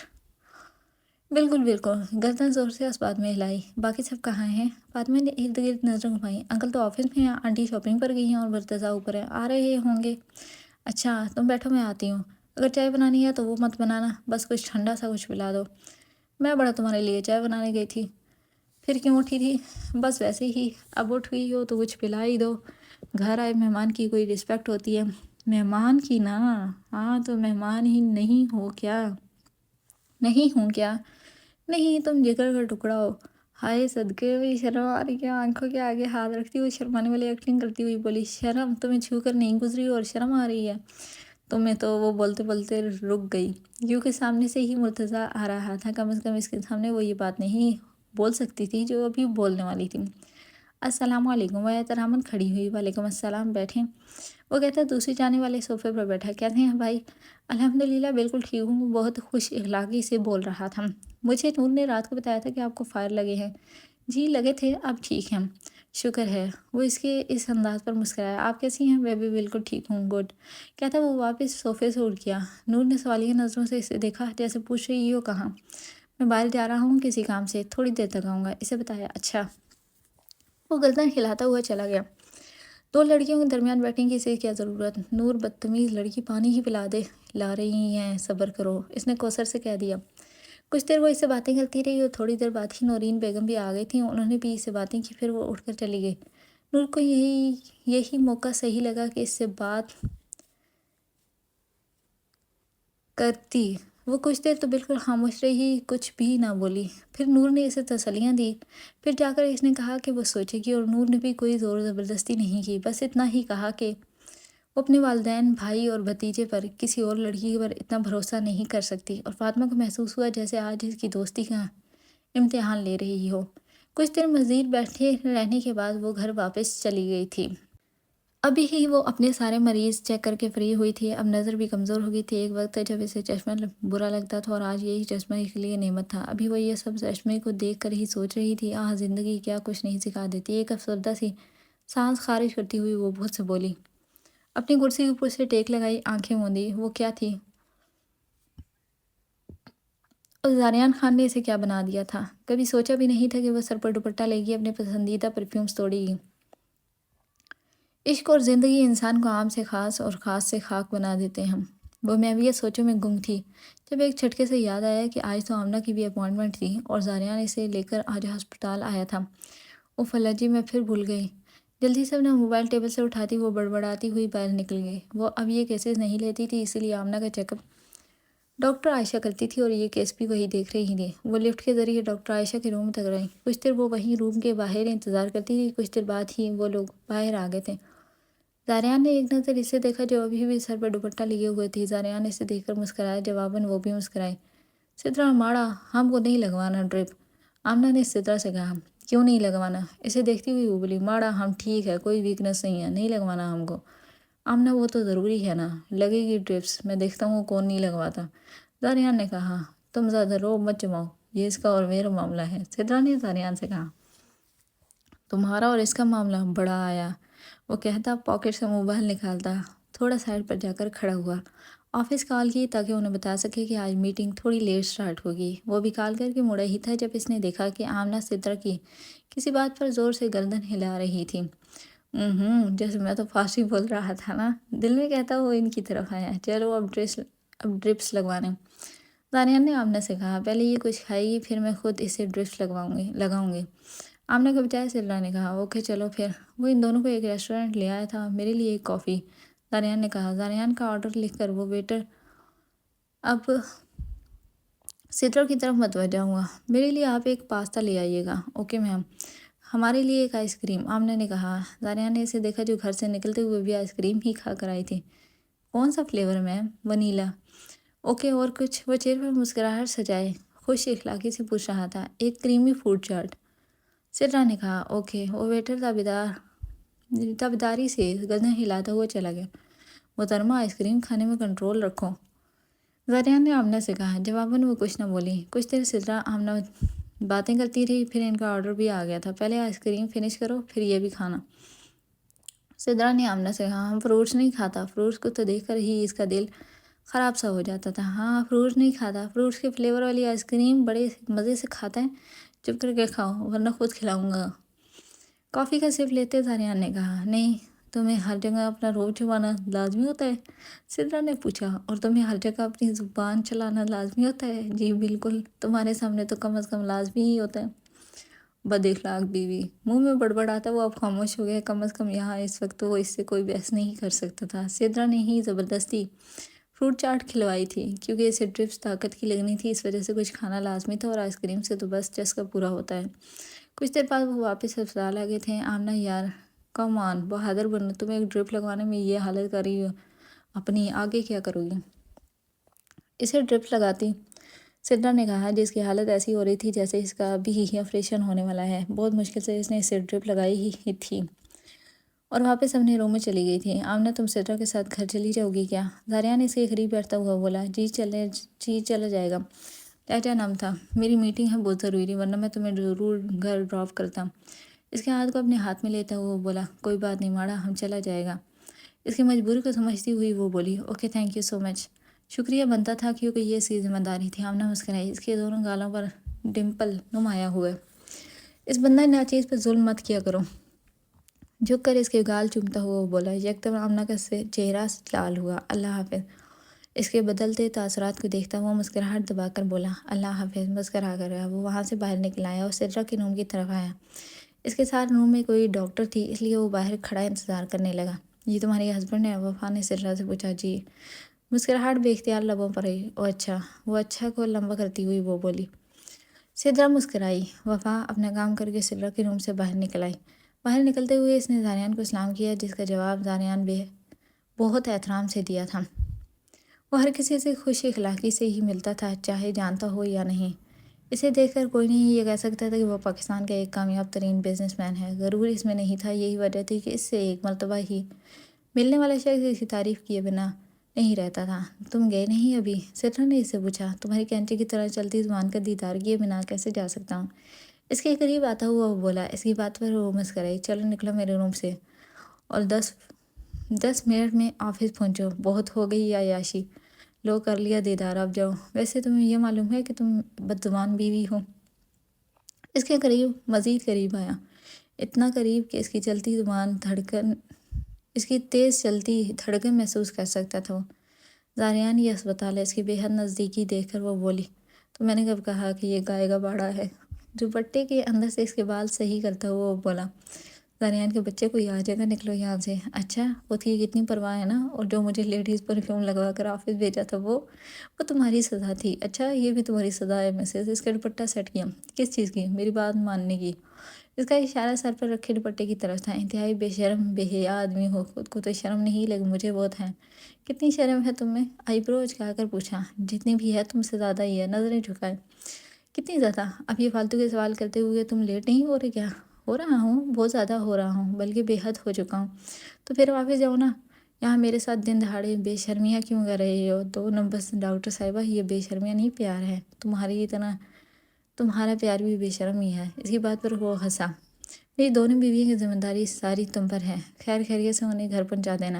بالکل۔ گردن زور سے اس بات میں ہلائی۔ باقی سب کہاں ہیں؟ فاطمہ نے ارد گرد نظریں گھمائیں۔ انکل تو آفس میں ہیں، آنٹی شاپنگ پر گئی ہیں، اور مرتضیٰ اوپر ہیں، آ رہے ہوں گے۔ اچھا تم بیٹھو، میں آتی ہوں۔ اگر چائے بنانی ہے تو وہ مت بنانا، بس کچھ ٹھنڈا سا کچھ پلا دو۔ میں بڑا تمہارے لیے چائے بنانے گئی تھی۔ پھر کیوں اٹھی تھی؟ بس ویسے ہی، اب اٹھ گئی ہو تو کچھ پلا ہی دو۔ گھر آئے مہمان کی کوئی رسپیکٹ ہوتی ہے۔ مہمان کی نا؟ ہاں تو مہمان ہی نہیں ہوں کیا؟ نہیں، تم جگر کا ٹکڑا ہو۔ ہائے صدقے، بھی شرم آ رہی ہے؟ آنکھوں کے آگے ہاتھ رکھتی ہوئی شرمانے والی ایکٹنگ کرتی ہوئی بولی، شرم تمہیں چھو کر نہیں گزری اور شرم آ رہی ہے تمہیں تو؟ وہ بولتے رک گئی، کیونکہ سامنے سے ہی مرتضیٰ آ رہا تھا۔ کم از کم اس کے سامنے وہ یہ بات نہیں بول سکتی تھی جو ابھی بولنے والی تھی۔ السلام علیکم، وہ احتراماً کھڑی ہوئی، وعلیکم السلام، بیٹھیں۔ وہ کہتا دوسری جانے والے صوفے پر بیٹھا، کہتے ہیں بھائی الحمدللہ بالکل ٹھیک ہوں۔ وہ بہت خوش اخلاقی سے بول رہا تھا۔ مجھے نور نے رات کو بتایا تھا کہ آپ کو فائر لگے ہیں۔ جی لگے تھے، اب ٹھیک ہیں، شکر ہے۔ وہ اس کے اس انداز پر مسکرایا۔ آپ کیسی ہیں؟ میں بھی بالکل ٹھیک ہوں، گڈ۔ کہتا وہ واپس صوفے سے اٹھ گیا۔ نور نے سوالیہ نظروں سے اسے دیکھا، جیسے پوچھ رہی ہو کہاں؟ میں باہر جا رہا ہوں کسی کام سے، تھوڑی دیر تک آؤں گا، اسے بتایا۔ اچھا۔ وہ گردن ہلاتا ہوا چلا گیا۔ دو لڑکیوں کے درمیان بیٹھنے کی اسے کیا ضرورت؟ نور بدتمیز لڑکی، پانی ہی پلا دے۔ لا رہی ہیں، صبر کرو، اس نے کوثر سے کہہ دیا۔ کچھ دیر وہ اس سے باتیں کرتی رہی اور تھوڑی دیر بعد ہی نورین بیگم بھی آ گئی تھیں۔ انہوں نے بھی اس سے باتیں کی، پھر وہ اٹھ کر چلی گئی۔ نور کو یہی موقع صحیح لگا کہ اس سے بات کرتی۔ وہ کچھ دیر تو بالکل خاموش رہی، کچھ بھی نہ بولی۔ پھر نور نے اسے تسلیاں دی۔ پھر جا کر اس نے کہا کہ وہ سوچے گی، اور نور نے بھی کوئی زور زبردستی نہیں کی، بس اتنا ہی کہا کہ وہ اپنے والدین، بھائی اور بھتیجے پر کسی اور لڑکی پر اتنا بھروسہ نہیں کر سکتی، اور فاطمہ کو محسوس ہوا جیسے آج اس کی دوستی کا امتحان لے رہی ہو۔ کچھ دیر مزید بیٹھے رہنے کے بعد وہ گھر واپس چلی گئی تھی۔ ابھی ہی وہ اپنے سارے مریض چیک کر کے فری ہوئی تھی، اب نظر بھی کمزور ہو گئی تھی۔ ایک وقت تھا جب اسے چشمہ برا لگتا تھا، اور آج یہی چشمہ اس کے لیے نعمت تھا۔ ابھی وہ یہ سب چشمے کو دیکھ کر ہی سوچ رہی تھی، زندگی کیا کچھ نہیں سکھا دیتی۔ ایک افسردہ سی سانس خارج کرتی ہوئی وہ بہت سے بولی، اپنی کرسی کے اوپر سے ٹیک لگائی، آنکھیں موندی۔ وہ کیا تھی؟ اور زاریان خان نے اسے کیا بنا دیا تھا؟ کبھی سوچا بھی نہیں تھا کہ وہ سر پر دوپٹہ لے گی، اپنے پسندیدہ پرفیومز توڑے گی۔ عشق اور زندگی انسان کو عام سے خاص اور خاص سے خاک بنا دیتے ہیں۔ وہ محویت سوچوں میں گم تھی، جب ایک جھٹکے سے یاد آیا کہ آج تو آمنہ کی بھی اپوائنٹمنٹ تھی، اور زاریان اسے لے کر آج ہسپتال آیا تھا۔ اللہ جی، میں پھر بھول گئی۔ جلدی سے اپنا موبائل ٹیبل سے اٹھاتی وہ بڑبڑاتی ہوئی باہر نکل گئی۔ وہ اب یہ کیسز نہیں لیتی تھی، اسی لیے آمنہ کا چیک اپ ڈاکٹر عائشہ کرتی تھی، اور یہ کیس بھی وہی دیکھ رہی تھی۔ وہ لفٹ کے ذریعے ڈاکٹر عائشہ کے روم تک رہی۔ کچھ دیر وہ وہیں روم کے باہر انتظار کرتی تھی۔ کچھ دیر بعد ہی وہ لوگ باہر آ گئے تھے۔ زاریان نے ایک نظر اسے دیکھا جو ابھی بھی سر پر دوپٹہ لیے ہوئے تھی۔ زاریان نے اسے دیکھ کر مسکرایا، جواباً وہ بھی مسکرائی۔ سدرا ماڑا، ہم کو نہیں لگوانا ڈرپ، آمنہ نے سدرا سے کہا۔ کیوں نہیں لگوانا؟ اسے دیکھتی ہوئی وہ بولی، ماڑا ہم ٹھیک ہے، کوئی ویکنس نہیں ہے، نہیں لگوانا ہم کو۔ آمنہ وہ تو ضروری ہے نا، لگے گی ڈرپس، میں دیکھتا ہوں کون نہیں لگواتا۔ زاریان نے کہا، تم زیادہ رو مت جماؤ، یہ اس کا اور میرا معاملہ ہے۔ سدرا نے زاریان سے کہا، تمہارا اور اس کا معاملہ بڑا آیا۔ وہ کہتا پاکٹ سے موبائل نکالتا، تھوڑا سائڈ پر جا کر کھڑا ہوا۔ آفس کال کی تاکہ انہیں بتا سکے کہ آج میٹنگ تھوڑی لیٹ سٹارٹ ہوگی۔ وہ بھی کال کر کے مڑا ہی تھا جب اس نے دیکھا کہ آمنہ سدرا کی کسی بات پر زور سے گردن ہلا رہی تھی۔ جیسے میں تو فارسی بول رہا تھا نا، دل میں کہتا وہ ان کی طرف آیا، چلو اب ڈرپس لگوانے۔ زاریان نے آمنہ سے کہا، پہلے یہ کچھ کھائے گی، پھر میں خود اسے ڈرپس لگاؤں گی۔ آمنہ کو بجائے سدرا نے کہا، اوکے چلو پھر۔ وہ ان دونوں کو ایک ریسٹورنٹ لے آیا تھا، میرے لیے ایک کافی، زاریان نے کہا۔ زاریان کا آرڈر لکھ کر وہ ویٹر اب سدرا کی طرف متوجہ ہوا، میرے لیے آپ ایک پاستا لے آئیے گا۔ Okay ma'am. ہمارے لیے ایک آئس کریم، آمنہ نے کہا۔ زاریان نے اسے دیکھا جو گھر سے نکلتے ہوئے بھی آئس کریم ہی کھا کر آئی تھی۔ کون سا فلیور میم؟ ونیلا۔ اوکے، اور کچھ؟ وہ چہرے پر مسکراہٹ سجائے خوش اخلاقی سے پوچھ رہا تھا۔ ایک کریمی فروٹ چاٹ، سدرا نے کہا۔ اوکے۔ وہ ویٹر تابداری سے گردن ہلاتا ہوا چلا گیا۔ محترمہ، آئس کریم کھانے میں کنٹرول رکھو، زاریان نے آمنہ سے کہا۔ جواباً وہ کچھ نہ بولی۔ کچھ دیر سدرا آمنہ باتیں کرتی رہی، پھر ان کا آرڈر بھی آ گیا تھا۔ پہلے آئس کریم فنش کرو، پھر یہ بھی کھانا۔ سدرا نے آمنہ سے کہا، ہم فروٹس نہیں کھاتا، فروٹس کو تو دیکھ کر ہی اس کا دل خراب سا ہو جاتا تھا۔ فروٹس نہیں کھاتا، فروٹس کے فلیور والی آئس کریم بڑے مزے سے کھاتا ہے، چپ کر کے کھاؤ ورنہ خود کھلاؤں گا۔ کافی کا سپ لیتے زاریان نے کہا، نہیں، تمہیں ہر جگہ اپنا روب چبانا لازمی ہوتا ہے؟ سدرا نے پوچھا۔ اور تمہیں ہر جگہ اپنی زبان چلانا لازمی ہوتا ہے؟ جی بالکل، تمہارے سامنے تو کم از کم لازمی ہی ہوتا ہے۔ بد اخلاق بیوی، منہ میں بڑبڑاتا وہ اب خاموش ہو گیا۔ کم از کم یہاں اس وقت وہ اس سے کوئی بحث نہیں کر سکتا تھا۔ سدرا نے ہی زبردستی فروٹ چاٹ کھلوائی تھی، کیونکہ اسے ڈرپس طاقت کی لگنی تھی، اس وجہ سے کچھ کھانا لازمی تھا، اور آئس کریم سے تو بس چسکا پورا ہوتا ہے۔ کچھ دیر بعد وہ واپس ہسپتال آ گئے تھے۔ آمنہ، یار کم آن، بہادر بنو، تم ایک ڈرپ لگوانے میں یہ حالت کر رہی ہو، اپنی آگے کیا کرو گی؟ اسے ڈرپ لگاتی سدرا نے کہا، جس کی حالت ایسی ہو رہی تھی جیسے اس کا ابھی ہی آپریشن ہونے والا ہے۔ بہت مشکل سے اس نے اسے ڈرپ لگائی ہی تھی اور واپس اپنے روم میں چلی گئی تھی۔ آمنہ، تم سدرا کے ساتھ گھر چلی جاؤ گی کیا؟ زاریان اس کے قریب بیٹھتا ہوا بولا، جی چلا جائے گا۔ لہجہ نم تھا۔ میری میٹنگ ہے بہت ضروری، ورنہ میں تمہیں ضرور گھر ڈراپ کرتا۔ اس کے ہاتھ کو اپنے ہاتھ میں لیتا ہوا وہ بولا، کوئی بات نہیں ماڑا، ہم چلا جائے گا۔ اس کی مجبوری کو سمجھتی ہوئی وہ بولی، اوکے تھینک یو سو مچ۔ شکریہ بنتا تھا کیونکہ یہ اس کی ذمہ داری تھی۔ آمنہ مسکرائی، اس کے دونوں گالوں پر ڈمپل نمایاں ہوئے۔ اس بندہ ناچیز پر ظلم مت کیا کرو۔ جھک کر اس کے گال چومتا ہوا وہ بولا۔ یکدم آمنہ کا چہرہ لال ہوا۔ اللہ حافظ۔ اس کے بدلتے تاثرات کو دیکھتا ہوا مسکراہٹ دبا کر بولا، اللہ حافظ۔ مسکرا کر وہ وہاں سے باہر نکل آیا اور سدرا کے روم کی طرف آیا۔ اس کے ساتھ روم میں کوئی ڈاکٹر تھی، اس لیے وہ باہر کھڑا انتظار کرنے لگا۔ یہ تمہاری ہسبینڈ ہے؟ وفا نے سدرا سے پوچھا۔ جی۔ مسکراہٹ بے اختیار لبوں پر رہی۔ او اچھا۔ وہ اچھا کو لمبا کرتی ہوئی وہ بولی۔ سدرا مسکرائی۔ وفا اپنا کام کر کے سدرا کے روم سے باہر نکل آئی۔ باہر نکلتے ہوئے اس نے زاریان کو سلام کیا، جس کا جواب زاریان بہت احترام سے دیا تھا۔ وہ ہر کسی سے خوش اخلاقی سے ہی ملتا تھا، چاہے جانتا ہو یا نہیں۔ اسے دیکھ کر کوئی نہیں یہ کہہ سکتا تھا کہ وہ پاکستان کا ایک کامیاب ترین بزنس مین ہے۔ غرور اس میں نہیں تھا، یہی وجہ تھی کہ اس سے ایک مرتبہ ہی ملنے والا شخص اس کی تعریف کیے بنا نہیں رہتا تھا۔ تم گئے نہیں ابھی؟ سدرا نے اس سے پوچھا۔ تمہاری کینچی کی طرح چلتی زبان کا دیدار کیے بنا کیسے جا سکتا ہوں؟ اس کے قریب آتا ہوا وہ بولا۔ اس کی بات پر وہ مسکرائی۔ چلو نکلو میرے روم سے اور 10 منٹ میں آفس پہنچو۔ بہت ہو گئی عیاشی، لو کر لیا دیدار، اب جاؤ۔ ویسے تمہیں یہ معلوم ہے کہ تم بدزبان بیوی ہو؟ اس کے قریب مزید قریب آیا، اتنا قریب کہ اس کی تیز چلتی دھڑکن محسوس کر سکتا تھا وہ۔ زاریان، یہ اسپتال ہے۔ اس کی بے حد نزدیکی دیکھ کر وہ بولی، تو میں نے کب کہا کہ یہ گائے کا باڑا ہے؟ دوپٹے کے اندر سے اس کے بال صحیح کرتا ہوا وہ بولا، زاریان کے بچے کو آ جائے گا، نکلو یہاں سے۔ اچھا، خود کی کتنی پرواہ ہے نا، اور جو مجھے لیڈیز پرفیوم لگوا کر آفس بھیجا تھا وہ تمہاری سزا تھی۔ اچھا، یہ بھی تمہاری سزا ہے مسز۔ اس کا دوپٹہ سیٹ کیا۔ کس چیز کی؟ میری بات ماننے کی۔ اس کا اشارہ سر پر رکھے دوپٹے کی طرف تھا۔ انتہائی بے شرم بے حیا آدمی ہو، خود کو تو شرم نہیں لیکن مجھے بہت ہے۔ کتنی شرم ہے تم میں؟ آئی برو اچکا کر پوچھا۔ جتنی بھی ہے تم سے زیادہ ہی ہے۔ نظریں جھکائے۔ کتنی زیادہ؟ اب یہ فالتو کے سوال کرتے ہوئے تم لیٹ نہیں ہو رہے کیا؟ ہو رہا ہوں، بہت زیادہ ہو رہا ہوں، بلکہ بے حد ہو چکا ہوں۔ تو پھر واپس جاؤ نا، یہاں میرے ساتھ دن دہاڑے بے شرمیاں کیوں کر رہے ہو؟ تو بس ڈاکٹر صاحبہ، یہ بے شرمیاں نہیں، پیار ہے تمہارا پیار بھی بے شرم ہی ہے۔ اس کی بات پر وہ ہنسا۔ میری دونوں بیویوں کی ذمہ داری ساری تم پر ہے، خیر خیریت سے انہیں گھر پہنچا دینا۔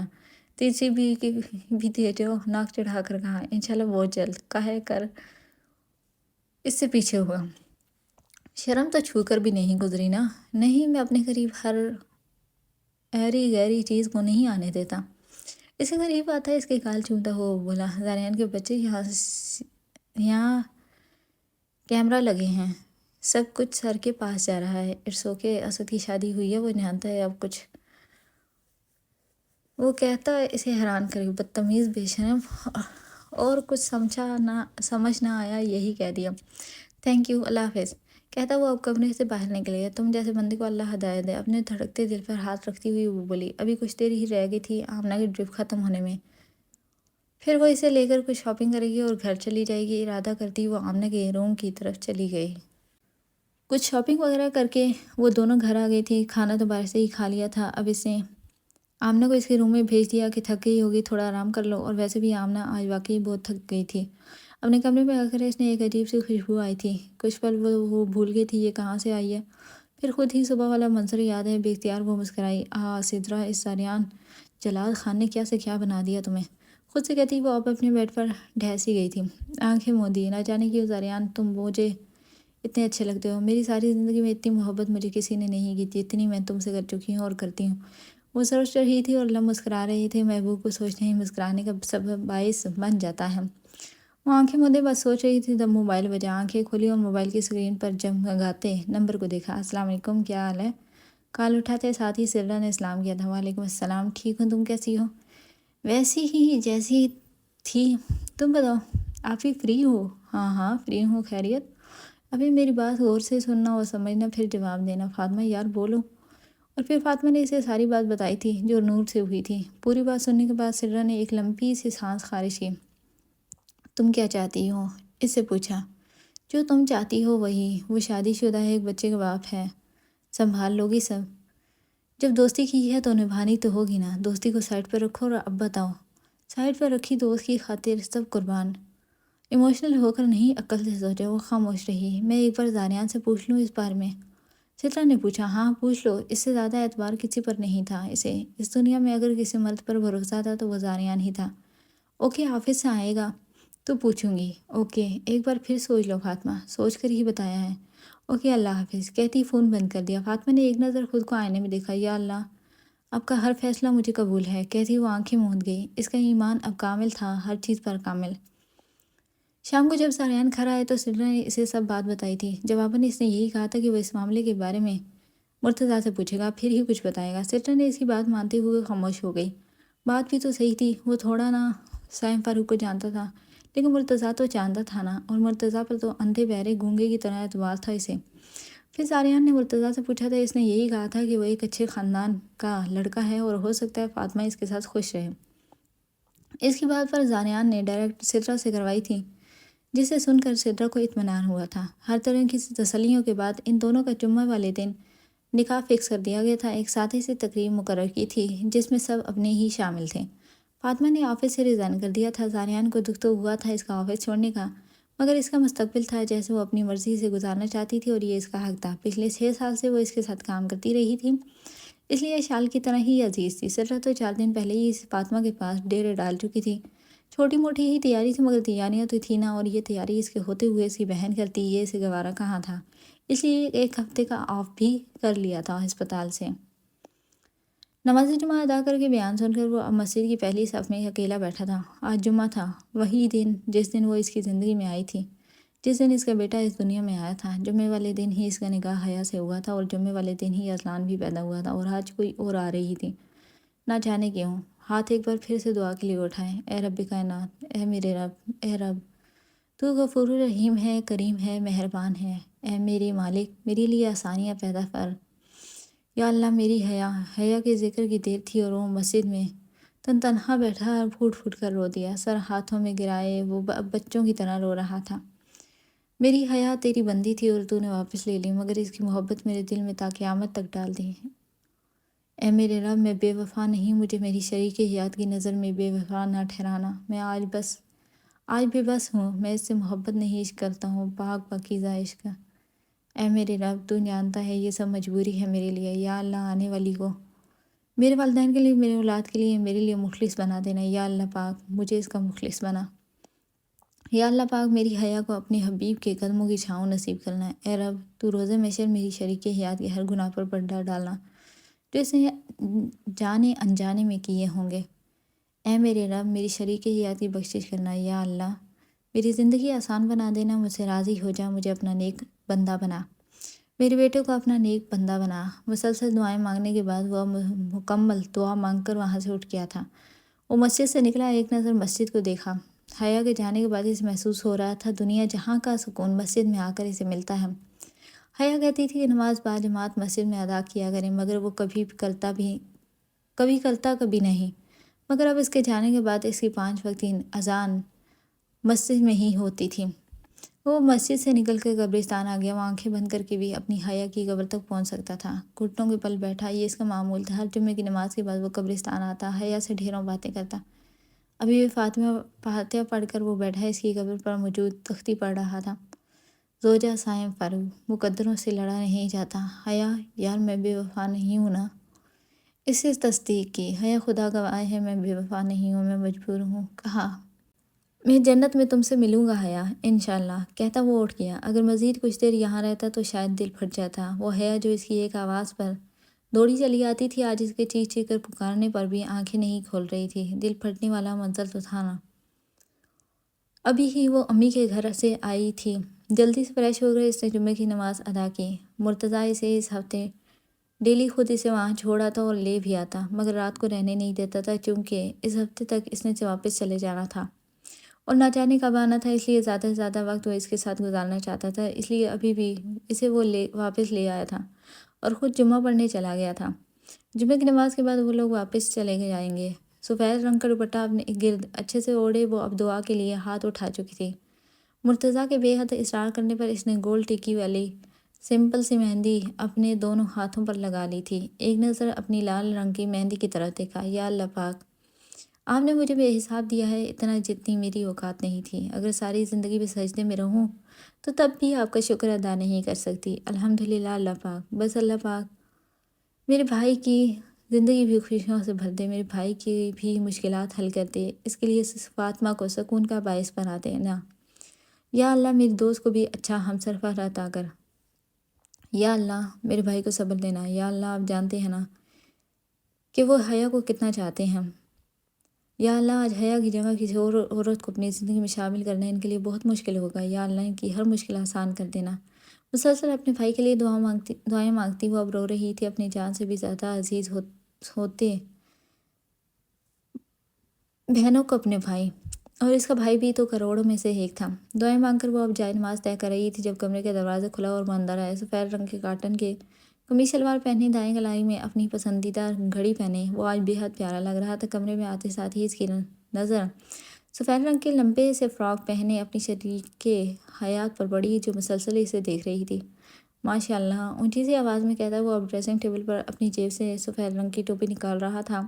تیسری بیوی کی بھی جو ناک چڑھا کر کہا، انشاءاللہ بہت جلد۔ کہہ کر اس سے پیچھے ہوا۔ شرم تو چھو کر بھی نہیں گزری نا؟ نہیں، میں اپنے قریب ہر ایری غیری چیز کو نہیں آنے دیتا۔ اس کے قریب آتا ہے، اس کے گال چومتا ہوا وہ بولا، زاریان کے بچے، یہاں کیمرہ لگے ہیں، سب کچھ سر کے پاس جا رہا ہے۔ اٹس اوکے، اسد کی شادی ہوئی ہے، وہ جانتا ہے اب کچھ۔ وہ کہتا ہے اسے حیران کرے، بدتمیز، بے شرم، اور کچھ سمجھ نہ آیا، یہی کہہ دیا۔ تھینک یو، اللہ حافظ، کہتا وہ اب کمرے سے باہر نکل گیا۔ تم جیسے بندے کو اللہ ہدایت دے، اپنے دھڑکتے دل پر ہاتھ رکھتی ہوئی وہ بولی۔ ابھی کچھ دیر ہی رہ گئی تھی آمنہ کی ڈرپ ختم ہونے میں، پھر وہ اسے لے کر کچھ شاپنگ کرے گی اور گھر چلی جائے گی۔ ارادہ کرتی وہ آمنہ کے روم کی طرف چلی گئی۔ کچھ شاپنگ وغیرہ کر کے وہ دونوں گھر آ گئی تھی۔ کھانا تو باہر سے ہی کھا لیا تھا۔ اب اس نے آمنہ کو اس کے روم میں بھیج دیا کہ تھک گئی ہوگی، تھوڑا آرام کر لو، اور ویسے بھی آمنہ آج واقعی بہت تھک گئی تھی۔ اپنے کمرے میں آ کر اس نے ایک عجیب سی خوشبو آئی تھی، کچھ پل وہ بھول گئی تھی یہ کہاں سے آئی ہے۔ پھر خود ہی صبح والا منظر یاد ہے، بے اختیار وہ مسکرائی۔ سدرا، اس زاریان جلاد خان نے کیا سے کیا بنا دیا تمہیں؟ خود سے کہتی وہ اب اپنے بیڈ پر ڈھیسی گئی تھی، آنکھیں موندی، نہ جانے کیوں زاریان تم مجھے اتنے اچھے لگتے ہو۔ میری ساری زندگی میں اتنی محبت مجھے کسی نے نہیں کی تھی، اتنی میں تم سے کر چکی ہوں اور کرتی ہوں۔ وہ سوچ رہی تھی اور لب مسکرا رہے تھے۔ محبوب کو سوچنا ہی مسکرانے کا سبب باعث بن جاتا ہے۔ وہ آنکھیں مودے بس سوچ رہی تھی تب موبائل بجا۔ آنکھیں کھولی اور موبائل کی اسکرین پر جگمگاتے نمبر کو دیکھا۔ السلام علیکم، کیا حال ہے؟ کال اٹھاتے ساتھ ہی سدرا نے سلام کیا تھا۔ وعلیکم السلام، ٹھیک ہوں، تم کیسی ہو؟ ویسی ہی جیسی تھی، تم بتاؤ، آپ بھی فری ہو؟ ہاں فری ہوں، خیریت؟ ابھی میری بات غور سے سننا اور سمجھنا، پھر جواب دینا۔ فاطمہ یار بولو۔ اور پھر فاطمہ نے اسے ساری بات بتائی تھی جو نور سے ہوئی تھی۔ پوری بات سننے کے بعد سدرا نے ایک لمبی سی سانس خارج کی۔ تم کیا چاہتی ہو؟ اس سے پوچھا۔ جو تم چاہتی ہو وہی، وہ شادی شدہ ہے، ایک بچے کا باپ ہے، سنبھال لوگی سب۔ جب دوستی کی ہے تو نبھانی تو ہوگی نا، دوستی کو سائڈ پر رکھو اور اب بتاؤ۔ سائڈ پر رکھی دوست کی خاطر سب قربان۔ ایموشنل ہو کر نہیں، عقل سے سوچو۔ وہ خاموش رہی۔ میں ایک بار زاریان سے پوچھ لوں اس بارے میں؟ سترا نے پوچھا۔ ہاں پوچھ لو، اس سے زیادہ اعتبار کسی پر نہیں تھا اسے۔ اس دنیا میں اگر کسی مرد پر بھروسہ تھا تو وہ زاریان ہی تھا۔ اوکے، آفس سے آئے گا تو پوچھوں گی۔ اوکے، ایک بار پھر سوچ لو فاطمہ، سوچ کر ہی بتایا ہے۔ اوکے، اللہ حافظ کہتی فون بند کر دیا۔ فاطمہ نے ایک نظر خود کو آئینے میں دیکھا۔ یا اللہ، آپ کا ہر فیصلہ مجھے قبول ہے کہتی وہ آنکھیں موند گئی۔ اس کا ایمان اب کامل تھا، ہر چیز پر کامل۔ شام کو جب زاریان گھر آئے تو سترا نے اسے سب بات بتائی تھی۔ جواباً اس نے یہی کہا تھا کہ وہ اس معاملے کے بارے میں مرتضیٰ سے پوچھے گا، پھر ہی کچھ بتائے گا۔ سترا نے اس کی بات مانتے ہوئے خاموش ہو گئی۔ بات بھی تو صحیح تھی، وہ تھوڑا نا سائم فاروق کو جانتا تھا، لیکن مرتضیٰ تو جانتا تھا نا، اور مرتضیٰ پر تو اندھے بہرے گونگے کی طرح اعتبار تھا اسے۔ پھر زاریان نے مرتضیٰ سے پوچھا تھا، اس نے یہی کہا تھا کہ وہ ایک اچھے خاندان کا لڑکا ہے اور ہو سکتا ہے فاطمہ اس کے ساتھ خوش رہے۔ اس کی بات پر زاریان نے ڈائریکٹ سترا سے کروائی تھی، جسے سن کر سترا کو اطمینان ہوا تھا۔ ہر طرح کی تسلیوں کے بعد ان دونوں کا جمعہ والے دن نکاح فکس کر دیا گیا تھا۔ ایک سادے سی تقریب مقرر کی تھی جس میں سب اپنے ہی شامل تھے۔ فاطمہ نے آفس سے ریزائن کر دیا تھا۔ زاریان کو دکھ تو ہوا تھا اس کا آفس چھوڑنے کا، مگر اس کا مستقبل تھا جیسے وہ اپنی مرضی سے گزارنا چاہتی تھی اور یہ اس کا حق تھا۔ پچھلے 6 سال سے وہ اس کے ساتھ کام کرتی رہی تھی، اس لیے شال کی طرح ہی عزیز تھی۔ سترا تو 4 دن پہلے ہی فاطمہ کے پاس ڈیرے ڈال چکی تھی۔ چھوٹی موٹی ہی تیاری تھی، مگر تیاریاں تو تھی نا، اور یہ تیاری اس کے ہوتے ہوئے اس کی بہن کرتی، یہ اسے گوارا کہاں تھا۔ اس لیے 1 ہفتے کا آف بھی کر لیا تھا ہسپتال سے۔ نماز جمعہ ادا کر کے بیان سن کر وہ اب مسجد کی پہلی صف میں اکیلا بیٹھا تھا۔ آج جمعہ تھا، وہی دن جس دن وہ اس کی زندگی میں آئی تھی، جس دن اس کا بیٹا اس دنیا میں آیا تھا۔ جمعے والے دن ہی اس کا نکاح حیا سے ہوا تھا اور جمعے والے دن ہی اذلان بھی پیدا ہوا تھا، اور آج کوئی اور آ رہی تھی، نہ جانے کیوں۔ ہاتھ ایک بار پھر سے دعا کے لیے اٹھائے۔ اے رب کائنات، اے میرے رب، اے رب، تو غفور رحیم ہے، کریم ہے، مہربان ہے۔ اے میرے مالک، میرے لیے آسانیاں پیدا کر۔ یا اللہ، میری حیا کے ذکر کی دیر تھی اور وہ مسجد میں تنہا بیٹھا اور پھوٹ پھوٹ کر رو دیا۔ سر ہاتھوں میں گرائے وہ بچوں کی طرح رو رہا تھا۔ میری حیا تیری بندی تھی اور تو نے واپس لے لی، مگر اس کی محبت میرے دل میں تا قیامت تک ڈال دی۔ اے میرے رب، میں بے وفا نہیں، مجھے میری شریک حیات کی نظر میں بے وفا نہ ٹھہرانا۔ میں آج بھی بس ہوں، میں اس سے محبت نہیں عشق کرتا ہوں، پاک پاکیزہ عشق۔ اے میرے رب، تو جانتا ہے یہ سب مجبوری ہے میرے لیے۔ یا اللہ، آنے والی کو میرے والدین کے لیے، میرے اولاد کے لیے، میرے لیے مخلص بنا دینا۔ یا اللہ پاک، مجھے اس کا مخلص بنا۔ یا اللہ پاک، میری حیا کو اپنے حبیب کے قدموں کی چھاؤں نصیب کرنا۔ اے رب، تو روز محشر میری شریک حیات کے ہر گناہ پر پردہ ڈالنا جو اس نے جانے انجانے میں کیے ہوں گے۔ اے میرے رب، میری شریک حیات کی بخشش کرنا۔ یا اللہ، میری زندگی آسان بنا دینا، مجھ سے راضی ہو جا، مجھے اپنا نیک بندہ بنا، میرے بیٹے کو اپنا نیک بندہ بنا۔ مسلسل دعائیں مانگنے کے بعد وہ مکمل دعا مانگ کر وہاں سے اٹھ گیا تھا۔ وہ مسجد سے نکلا، ایک نظر مسجد کو دیکھا۔ حیا کے جانے کے بعد اسے محسوس ہو رہا تھا دنیا جہاں کا سکون مسجد میں آ کر اسے ملتا ہے۔ حیا کہتی تھی کہ نماز باجماعت مسجد میں ادا کیا کریں، مگر وہ کبھی کرتا کبھی نہیں۔ مگر اب اس کے جانے کے بعد اس کی 5 وقت اذان مسجد میں ہی ہوتی تھی۔ وہ مسجد سے نکل کر قبرستان آ گیا۔ وہ آنکھیں بند کر کے بھی اپنی حیا کی قبر تک پہنچ سکتا تھا۔ گھٹنوں کے بل بیٹھا، یہ اس کا معمول تھا۔ ہر جمعے کی نماز کے بعد وہ قبرستان آتا، حیا سے ڈھیروں باتیں کرتا۔ ابھی بھی فاتحہ پڑھ کر وہ بیٹھا اس کی قبر پر موجود تختی پڑھ رہا تھا۔ زوجہ سائم فاروق، مقدروں سے لڑا نہیں جاتا۔ حیا، یار میں بے وفا نہیں ہوں نا؟ اس سے تصدیق کی۔ حیا، خدا گواہ ہے میں بے وفا نہیں ہوں، میں مجبور ہوں۔ کہا، میں جنت میں تم سے ملوں گا حیا، انشاءاللہ۔ کہتا وہ اٹھ گیا۔ اگر مزید کچھ دیر یہاں رہتا تو شاید دل پھٹ جاتا۔ وہ حیا جو اس کی ایک آواز پر دوڑی چلی آتی تھی، آج اس کے چیخ چیخ کر پکارنے پر بھی آنکھیں نہیں کھول رہی تھی۔ دل پھٹنے والا منظر تو تھا نا۔ ابھی ہی وہ امی کے گھر سے آئی تھی۔ جلدی سے فریش ہو کر اس نے جمعے کی نماز ادا کی۔ مرتضیٰ اسے اس ہفتے ڈیلی خود اسے وہاں چھوڑ آتا اور لے بھی آتا، مگر رات کو رہنے نہیں دیتا تھا، چونکہ اس ہفتے تک اس نے واپس چلے جانا تھا اور نہ جانے کب آنا تھا، اس لیے زیادہ سے زیادہ وقت وہ اس کے ساتھ گزارنا چاہتا تھا۔ اس لیے ابھی بھی اسے وہ واپس لے آیا تھا اور خود جمعہ پڑھنے چلا گیا تھا۔ جمعہ کی نماز کے بعد وہ لوگ واپس چلے جائیں گے۔ سفید رنگ کا دوپٹہ اپنے گرد اچھے سے اوڑھے وہ اب دعا کے لیے ہاتھ اٹھا چکی تھی۔ مرتضیٰ کے بے حد اصرار کرنے پر اس نے گول ٹکی والی سمپل سی مہندی اپنے دونوں ہاتھوں پر لگا لی تھی۔ ایک نظر اپنی لال رنگ کی مہندی کی طرف دیکھا۔ یا اللہ پاک، آپ نے مجھے بے حساب دیا ہے، اتنا جتنی میری اوقات نہیں تھی۔ اگر ساری زندگی بھی سجدے میں رہوں تو تب بھی آپ کا شکر ادا نہیں کر سکتی۔ الحمدللہ اللہ پاک، بس اللہ پاک میرے بھائی کی زندگی بھی خوشیوں سے بھر دے، میرے بھائی کی بھی مشکلات حل کر دے، اس کے لیے فاطمہ کو سکون کا باعث بنا دینا۔ یا اللہ میری دوست کو بھی اچھا ہمسفر عطا کر۔ یا اللہ میرے بھائی کو صبر دینا۔ یا اللہ آپ جانتے ہیں نا کہ وہ حیا کو کتنا چاہتے ہیں۔ یا اللہ آج حیا کی جگہ کسی اور عورت کو اپنی زندگی میں شامل کرنا ان کے لیے بہت مشکل ہوگا۔ یا اللہ ان کی ہر مشکل آسان کر دینا۔ مسلسل اپنے بھائی کے لیے دعائیں مانگتی وہ اب رو رہی تھی۔ اپنی جان سے بھی زیادہ عزیز ہوتے بہنوں کو اپنے بھائی، اور اس کا بھائی بھی تو کروڑوں میں سے ایک تھا۔ دعائیں مانگ کر وہ اب جائے نماز طے کر رہی تھی جب کمرے کا دروازہ کھلا اور وہ اندر آئے۔ سفید رنگ کے کاٹن کے قمیص شلوار پہنے، دائیں کلائی میں اپنی پسندیدہ گھڑی پہنے وہ آج بے حد پیارا لگ رہا تھا۔ کمرے میں آتے ساتھ ہی اس کی نظر سفید رنگ کے لمبے سے فراک پہنے اپنی شریک حیات پر پڑی جو مسلسل اسے دیکھ رہی تھی۔ ماشاء اللہ، اونچی سی آواز میں کہتا وہ اب ڈریسنگ ٹیبل پر اپنی جیب سے سفید رنگ کی ٹوپی نکال رہا تھا۔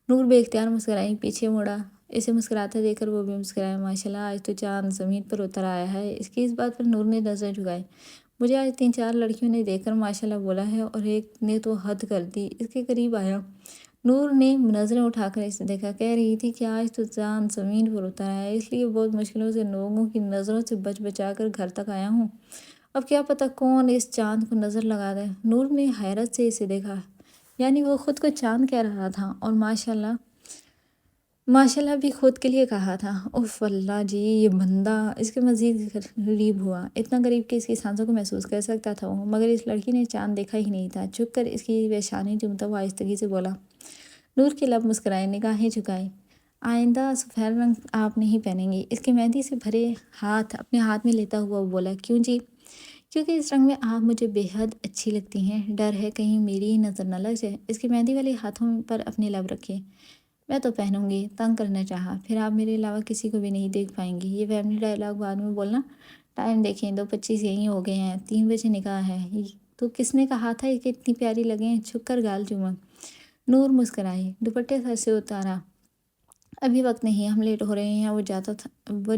نور بے اختیار مسکرائی، پیچھے مڑا۔ اسے مسکراتا دیکھ کر وہ بھی مسکرایا۔ ماشاءاللہ آج تو چاند زمین پر اتر آیا ہے۔ اس کی اس بات پر نور نے نظر جھکائی۔ مجھے آج 3-4 لڑکیوں نے دیکھ کر ماشاءاللہ بولا ہے اور ایک نے تو حد کر دی۔ اس کے قریب آیا۔ نور نے نظریں اٹھا کر اسے دیکھا۔ کہہ رہی تھی کہ آج تو چاند زمین پر اتر آیا ہے، اس لیے بہت مشکلوں سے لوگوں کی نظروں سے بچ بچا کر گھر تک آیا ہوں۔ اب کیا پتہ کون اس چاند کو نظر لگا دے۔ نور نے حیرت سے اسے دیکھا، یعنی وہ خود کو چاند کہہ رہا تھا اور ماشاءاللہ بھی خود کے لیے کہا تھا۔ اف اللہ جی، یہ بندہ اس کے مزید قریب ہوا، اتنا قریب کہ اس کی سانسوں کو محسوس کر سکتا تھا وہ، مگر اس لڑکی نے چاند دیکھا ہی نہیں تھا۔ جھک کر اس کی پیشانی چومتا ہوا آہستگی سے بولا۔ نور کے لب مسکرائے، نگاہیں جھکائی۔ آئندہ سفید رنگ آپ نہیں پہنیں گی۔ اس کے مہندی سے بھرے ہاتھ اپنے ہاتھ میں لیتا ہوا وہ بولا۔ کیوں جی؟ کیونکہ اس رنگ میں آپ مجھے بے حد اچھی لگتی ہیں، ڈر ہے کہیں میری نظر نہ لگ جائے۔ اس کے مہندی والے ہاتھوں پر اپنے لب رکھے۔ میں تو پہنوں گی، تنگ کرنا چاہا، پھر آپ میرے علاوہ کسی کو بھی نہیں دیکھ پائیں گی۔ یہ فیملی ڈائلاگ بعد میں بولنا۔ ٹائم دیکھیں 2:25 یہیں ہو گئے ہیں، 3 بجے نکاح ہے۔ تو کس نے کہا تھا کہ اتنی پیاری لگیں؟ جھک کر گال چوما۔ نور مسکرائی، دوپٹے سر سے اتارا۔ ابھی وقت نہیں، ہم لیٹ ہو رہے ہیں۔ وہ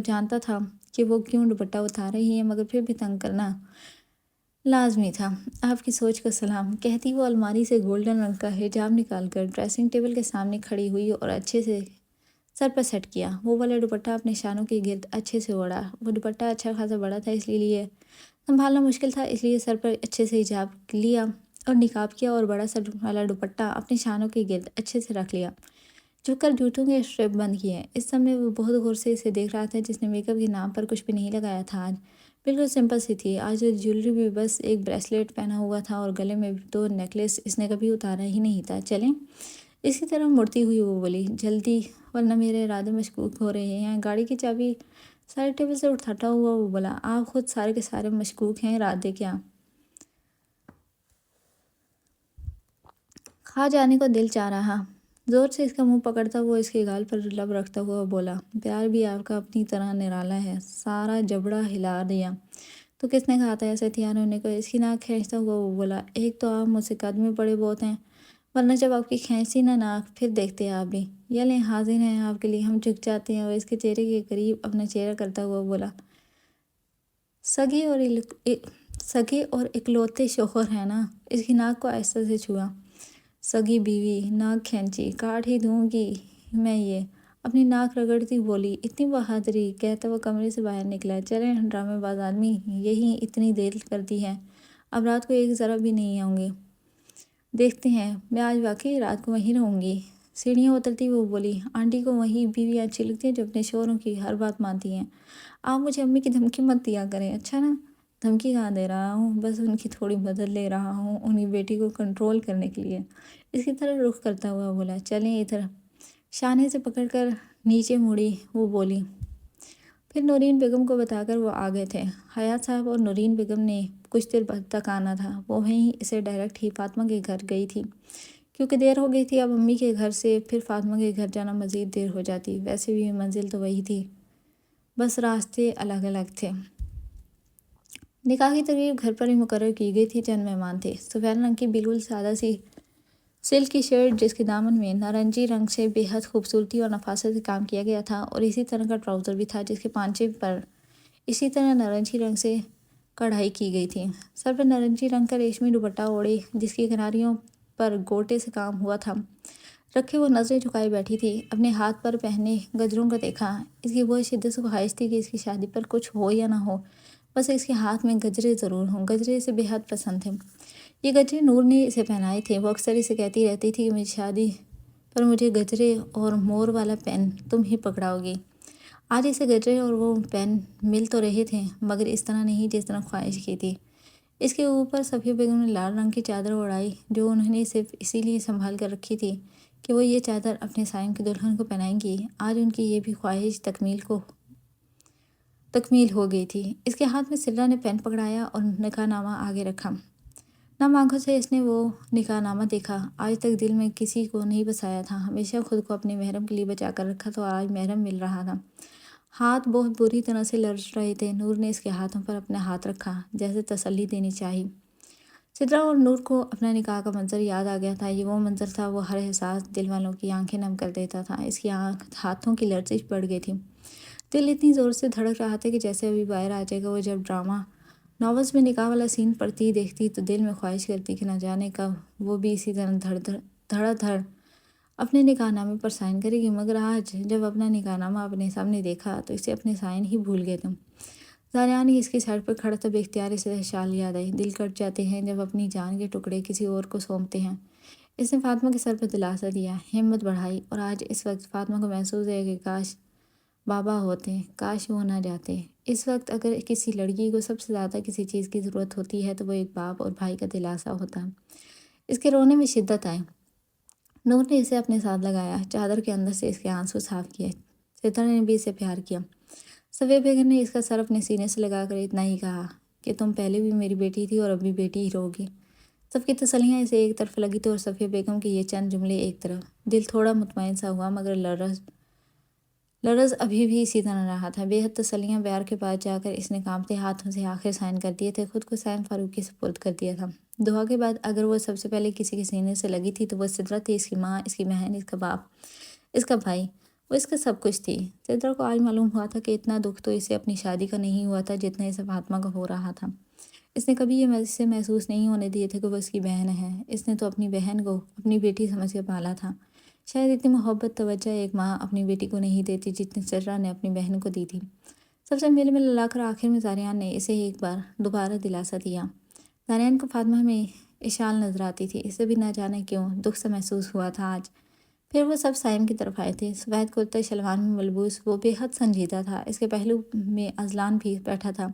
جانتا تھا کہ وہ کیوں دوپٹہ اتار رہی ہے، مگر پھر بھی تنگ کرنا لازمی تھا۔ آپ کی سوچ کو سلام، کہتی وہ الماری سے گولڈن رنگ کا حجاب نکال کر ڈریسنگ ٹیبل کے سامنے کھڑی ہوئی اور اچھے سے سر پر سیٹ کیا۔ وہ والا دوپٹہ اپنے شانوں کے گرد اچھے سے اوڑھا۔ وہ دوپٹہ اچھا خاصا بڑا تھا، اس لیے سنبھالنا مشکل تھا، اس لیے سر پر اچھے سے حجاب لیا اور نقاب کیا اور بڑا سر والا دوپٹہ اپنے شانوں کے گرد اچھے سے رکھ لیا۔ جھک کر جوتوں کے اسٹریپ بند کیے۔ اس سب میں وہ بہت غور سے اسے دیکھ رہا تھا، جس نے میک اپ کے نام پر کچھ بھی نہیں لگایا تھا۔ آج بالکل سمپل سی تھی۔ آج جیولری بھی بس ایک بریسلیٹ پہنا ہوا تھا اور گلے میں 2 نیکلیس اس نے کبھی اتارا ہی نہیں تھا۔ چلیں؟ اس کی طرف مڑتی ہوئی وہ بولی، جلدی ورنہ میرے ارادے مشکوک ہو رہے ہیں۔ گاڑی کی چابی سائڈ ٹیبل سے اٹھاتا ہوا وہ بولا، آپ خود سارے کے سارے مشکوک ہیں، ارادے کیا؟ کھا جانے کو دل چاہ رہا۔ زور سے اس کا منہ پکڑتا وہ اس کے گال پر لب رکھتا ہوا بولا، پیار بھی آپ کا اپنی طرح نرالا ہے۔ سارا جبڑا ہلا دیا۔ تو کس نے کہا تھا ایسے تیار ہونے کو؟ اس کی ناک کھینچتا ہوا وہ بولا، ایک تو آپ مجھ سے قد میں بڑے بہت ہیں، ورنہ جب آپ کی کھینچی نہ ناک پھر دیکھتے آپ بھی۔ یہ لیں حاضر ہیں آپ کے لیے، ہم جھک جاتے ہیں۔ اور اس کے چہرے کے قریب اپنا چہرہ کرتا ہوا بولا، سگے اور اکلوتے شوہر ہیں نا؟ اس کی ناک کو آہستہ سے چھوا۔ سگی بیوی، ناک کھینچی، کاٹ ہی دوں گی میں یہ، اپنی ناک رگڑتی بولی، اتنی بہادری، کہتا وہ کمرے سے باہر نکلا۔ چلیں ڈرامے باز آدمی، یہی اتنی دیر کرتی ہے، اب رات کو ایک ذرا بھی نہیں آؤں گے، دیکھتے ہیں۔ میں آج واقعی رات کو وہیں رہوں گی۔ سیڑھیاں اترتی وہ بولی، آنٹی کو وہی بیویاں اچھی لگتی ہیں جو اپنے شوہروں کی ہر بات مانتی ہیں۔ آپ مجھے امی کی دھمکی مت دیا کریں، اچھا نا؟ دھمکی کہاں دے رہا ہوں، بس ان کی تھوڑی مدد لے رہا ہوں، انہی بیٹی کو کنٹرول کرنے کے لیے۔ اس کی طرف رخ کرتا ہوا بولا، چلیں ادھر۔ شانے سے پکڑ کر نیچے مڑی وہ بولی۔ پھر نورین بیگم کو بتا کر وہ آگئے تھے۔ حیات صاحب اور نورین بیگم نے کچھ دیر تک آنا تھا۔ وہ وہیں اسے ڈائریکٹ ہی فاطمہ کے گھر گئی تھی، کیونکہ دیر ہو گئی تھی۔ اب امی کے گھر سے پھر فاطمہ کے گھر جانا مزید دیر ہو جاتی، ویسے بھی منزل تو وہی تھی۔ بس راستے الگ الگ تھے۔ نکاح کی تقریب گھر پر ہی مقرر کی گئی تھی۔ چند مہمان تھے۔ سفید رنگ کی بالکل سادہ سی سلک کی شرٹ جس کے دامن میں نارنجی رنگ سے بے حد خوبصورتی اور نفاست سے کام کیا گیا تھا، اور اسی طرح کا ٹراؤزر بھی تھا جس کے پانچے پر اسی طرح نارنجی رنگ سے کڑھائی کی گئی تھی۔ سر پر نارنجی رنگ کا ریشمی دوپٹہ اوڑھے جس کی کناریوں پر گوٹے سے کام ہوا تھا رکھے وہ نظریں جھکائے بیٹھی تھی۔ اپنے ہاتھ پر پہنے گجروں کو دیکھا۔ اس کی بہت شدت سے خواہش تھی کہ اس کی شادی پر کچھ ہو یا نہ ہو، بس اس کے ہاتھ میں گجرے ضرور ہوں۔ گجرے اسے بے حد پسند تھے۔ یہ گجرے نور نے اسے پہنائے تھے۔ وہ اکثر اسے کہتی رہتی تھی کہ میری شادی پر مجھے گجرے اور مور والا پین تم ہی پکڑاؤ گی۔ آج اسے گجرے اور وہ پین مل تو رہے تھے مگر اس طرح نہیں جس طرح خواہش کی تھی۔ اس کے اوپر صفیہ بیگم نے لال رنگ کی چادر اڑائی جو انہوں نے صرف اسی لیے سنبھال کر رکھی تھی کہ وہ یہ چادر اپنے صائم کی دلہن کو پہنائیں گی۔ آج ان کی یہ بھی خواہش تکمیل ہو گئی تھی۔ اس کے ہاتھ میں سدرا نے پین پکڑایا اور نکاح نامہ آگے رکھا۔ نم آنکھوں سے اس نے وہ نکاح نامہ دیکھا۔ آج تک دل میں کسی کو نہیں بسایا تھا۔ ہمیشہ خود کو اپنے محرم کے لیے بچا کر رکھا تو آج محرم مل رہا تھا۔ ہاتھ بہت بری طرح سے لرز رہے تھے۔ نور نے اس کے ہاتھوں پر اپنا ہاتھ رکھا جیسے تسلی دینی چاہی۔ سدرا اور نور کو اپنا نکاح کا منظر یاد آ گیا تھا۔ یہ وہ منظر تھا وہ ہر احساس دل والوں کی آنکھیں نم کر دیتا تھا۔ اس کی ہاتھوں کی لرزش بڑھ گئی تھی۔ دل اتنی زور سے دھڑک رہا تھا کہ جیسے ابھی باہر آ جائے گا۔ وہ جب ڈرامہ ناولز میں نکاح والا سین پڑتی دیکھتی تو دل میں خواہش کرتی کہ نہ جانے کب وہ بھی اسی طرح دھڑا دھڑ اپنے نکاح نامے پر سائن کرے گی، مگر آج جب اپنا نکاح نامہ اپنے سامنے دیکھا تو اسے اپنے سائن ہی بھول گئے تھے۔ زاریان ہی اس کی سائڈ پر کھڑا تھا۔ بے اختیار سے شال یاد آئی۔ دل کٹ جاتے ہیں جب اپنی جان کے ٹکڑے کسی اور کو سونپتے ہیں۔ اس نے فاطمہ کے سر پر دلاسا دیا، ہمت بڑھائی، اور آج اس وقت فاطمہ کو محسوس ہے کہ کاش بابا ہوتے، کاش وہ نہ جاتے۔ اس وقت اگر کسی لڑکی کو سب سے زیادہ کسی چیز کی ضرورت ہوتی ہے تو وہ ایک باپ اور بھائی کا دلاسا ہوتا ہے۔ اس کے رونے میں شدت آئی۔ نور نے اسے اپنے ساتھ لگایا، چادر کے اندر سے اس کے آنسو صاف کیے۔ سدرا نے بھی اسے پیار کیا۔ صفیہ بیگم نے اس کا سر اپنے سینے سے لگا کر اتنا ہی کہا کہ تم پہلے بھی میری بیٹی تھی اور اب بھی بیٹی ہی رہو گی۔ سب کی تسلیاں اسے ایک طرف لگی تھی اور صفیہ بیگم کے یہ چند جملے ایک طرف۔ دل تھوڑا مطمئن سا ہوا مگر لرز ابھی بھی اسی طرح رہا تھا۔ بے حد تسلیاں بیار کے پاس جا کر اس نے کانپتے ہاتھوں سے آخر سائن کر دیے تھے۔ خود کو سائن فاروق کے سپرد کر دیا تھا۔ دعا کے بعد اگر وہ سب سے پہلے کسی کے سینے سے لگی تھی تو وہ سدرا تھی، اس کی ماں، اس کی بہن، اس کا باپ، اس کا بھائی۔ وہ اس کا سب کچھ تھی۔ سدرا کو آج معلوم ہوا تھا کہ اتنا دکھ تو اسے اپنی شادی کا نہیں ہوا تھا جتنا اسے فاطمہ کا ہو رہا تھا۔ اس نے کبھی یہ اسے محسوس نہیں ہونے دیے تھے کہ وہ اس کی بہن ہے۔ اس نے تو اپنی بہن کو اپنی بیٹی سمجھ کے پالا تھا۔ شاید اتنی محبت توجہ ایک ماں اپنی بیٹی کو نہیں دیتی جتنی سدرا نے اپنی بہن کو دی تھی۔ سب سے مل لا کر آخر میں زاریان نے اسے ایک بار دوبارہ دلاسا دیا۔ زاریان کو فاطمہ میں اشال نظر آتی تھی۔ اسے بھی نہ جانے کیوں دکھ سا محسوس ہوا تھا آج۔ پھر وہ سب صائم کی طرف آئے تھے۔ سفید کرتے شلوار میں ملبوس وہ بے حد سنجیدہ تھا۔ اس کے پہلو میں اذلان بھی بیٹھا تھا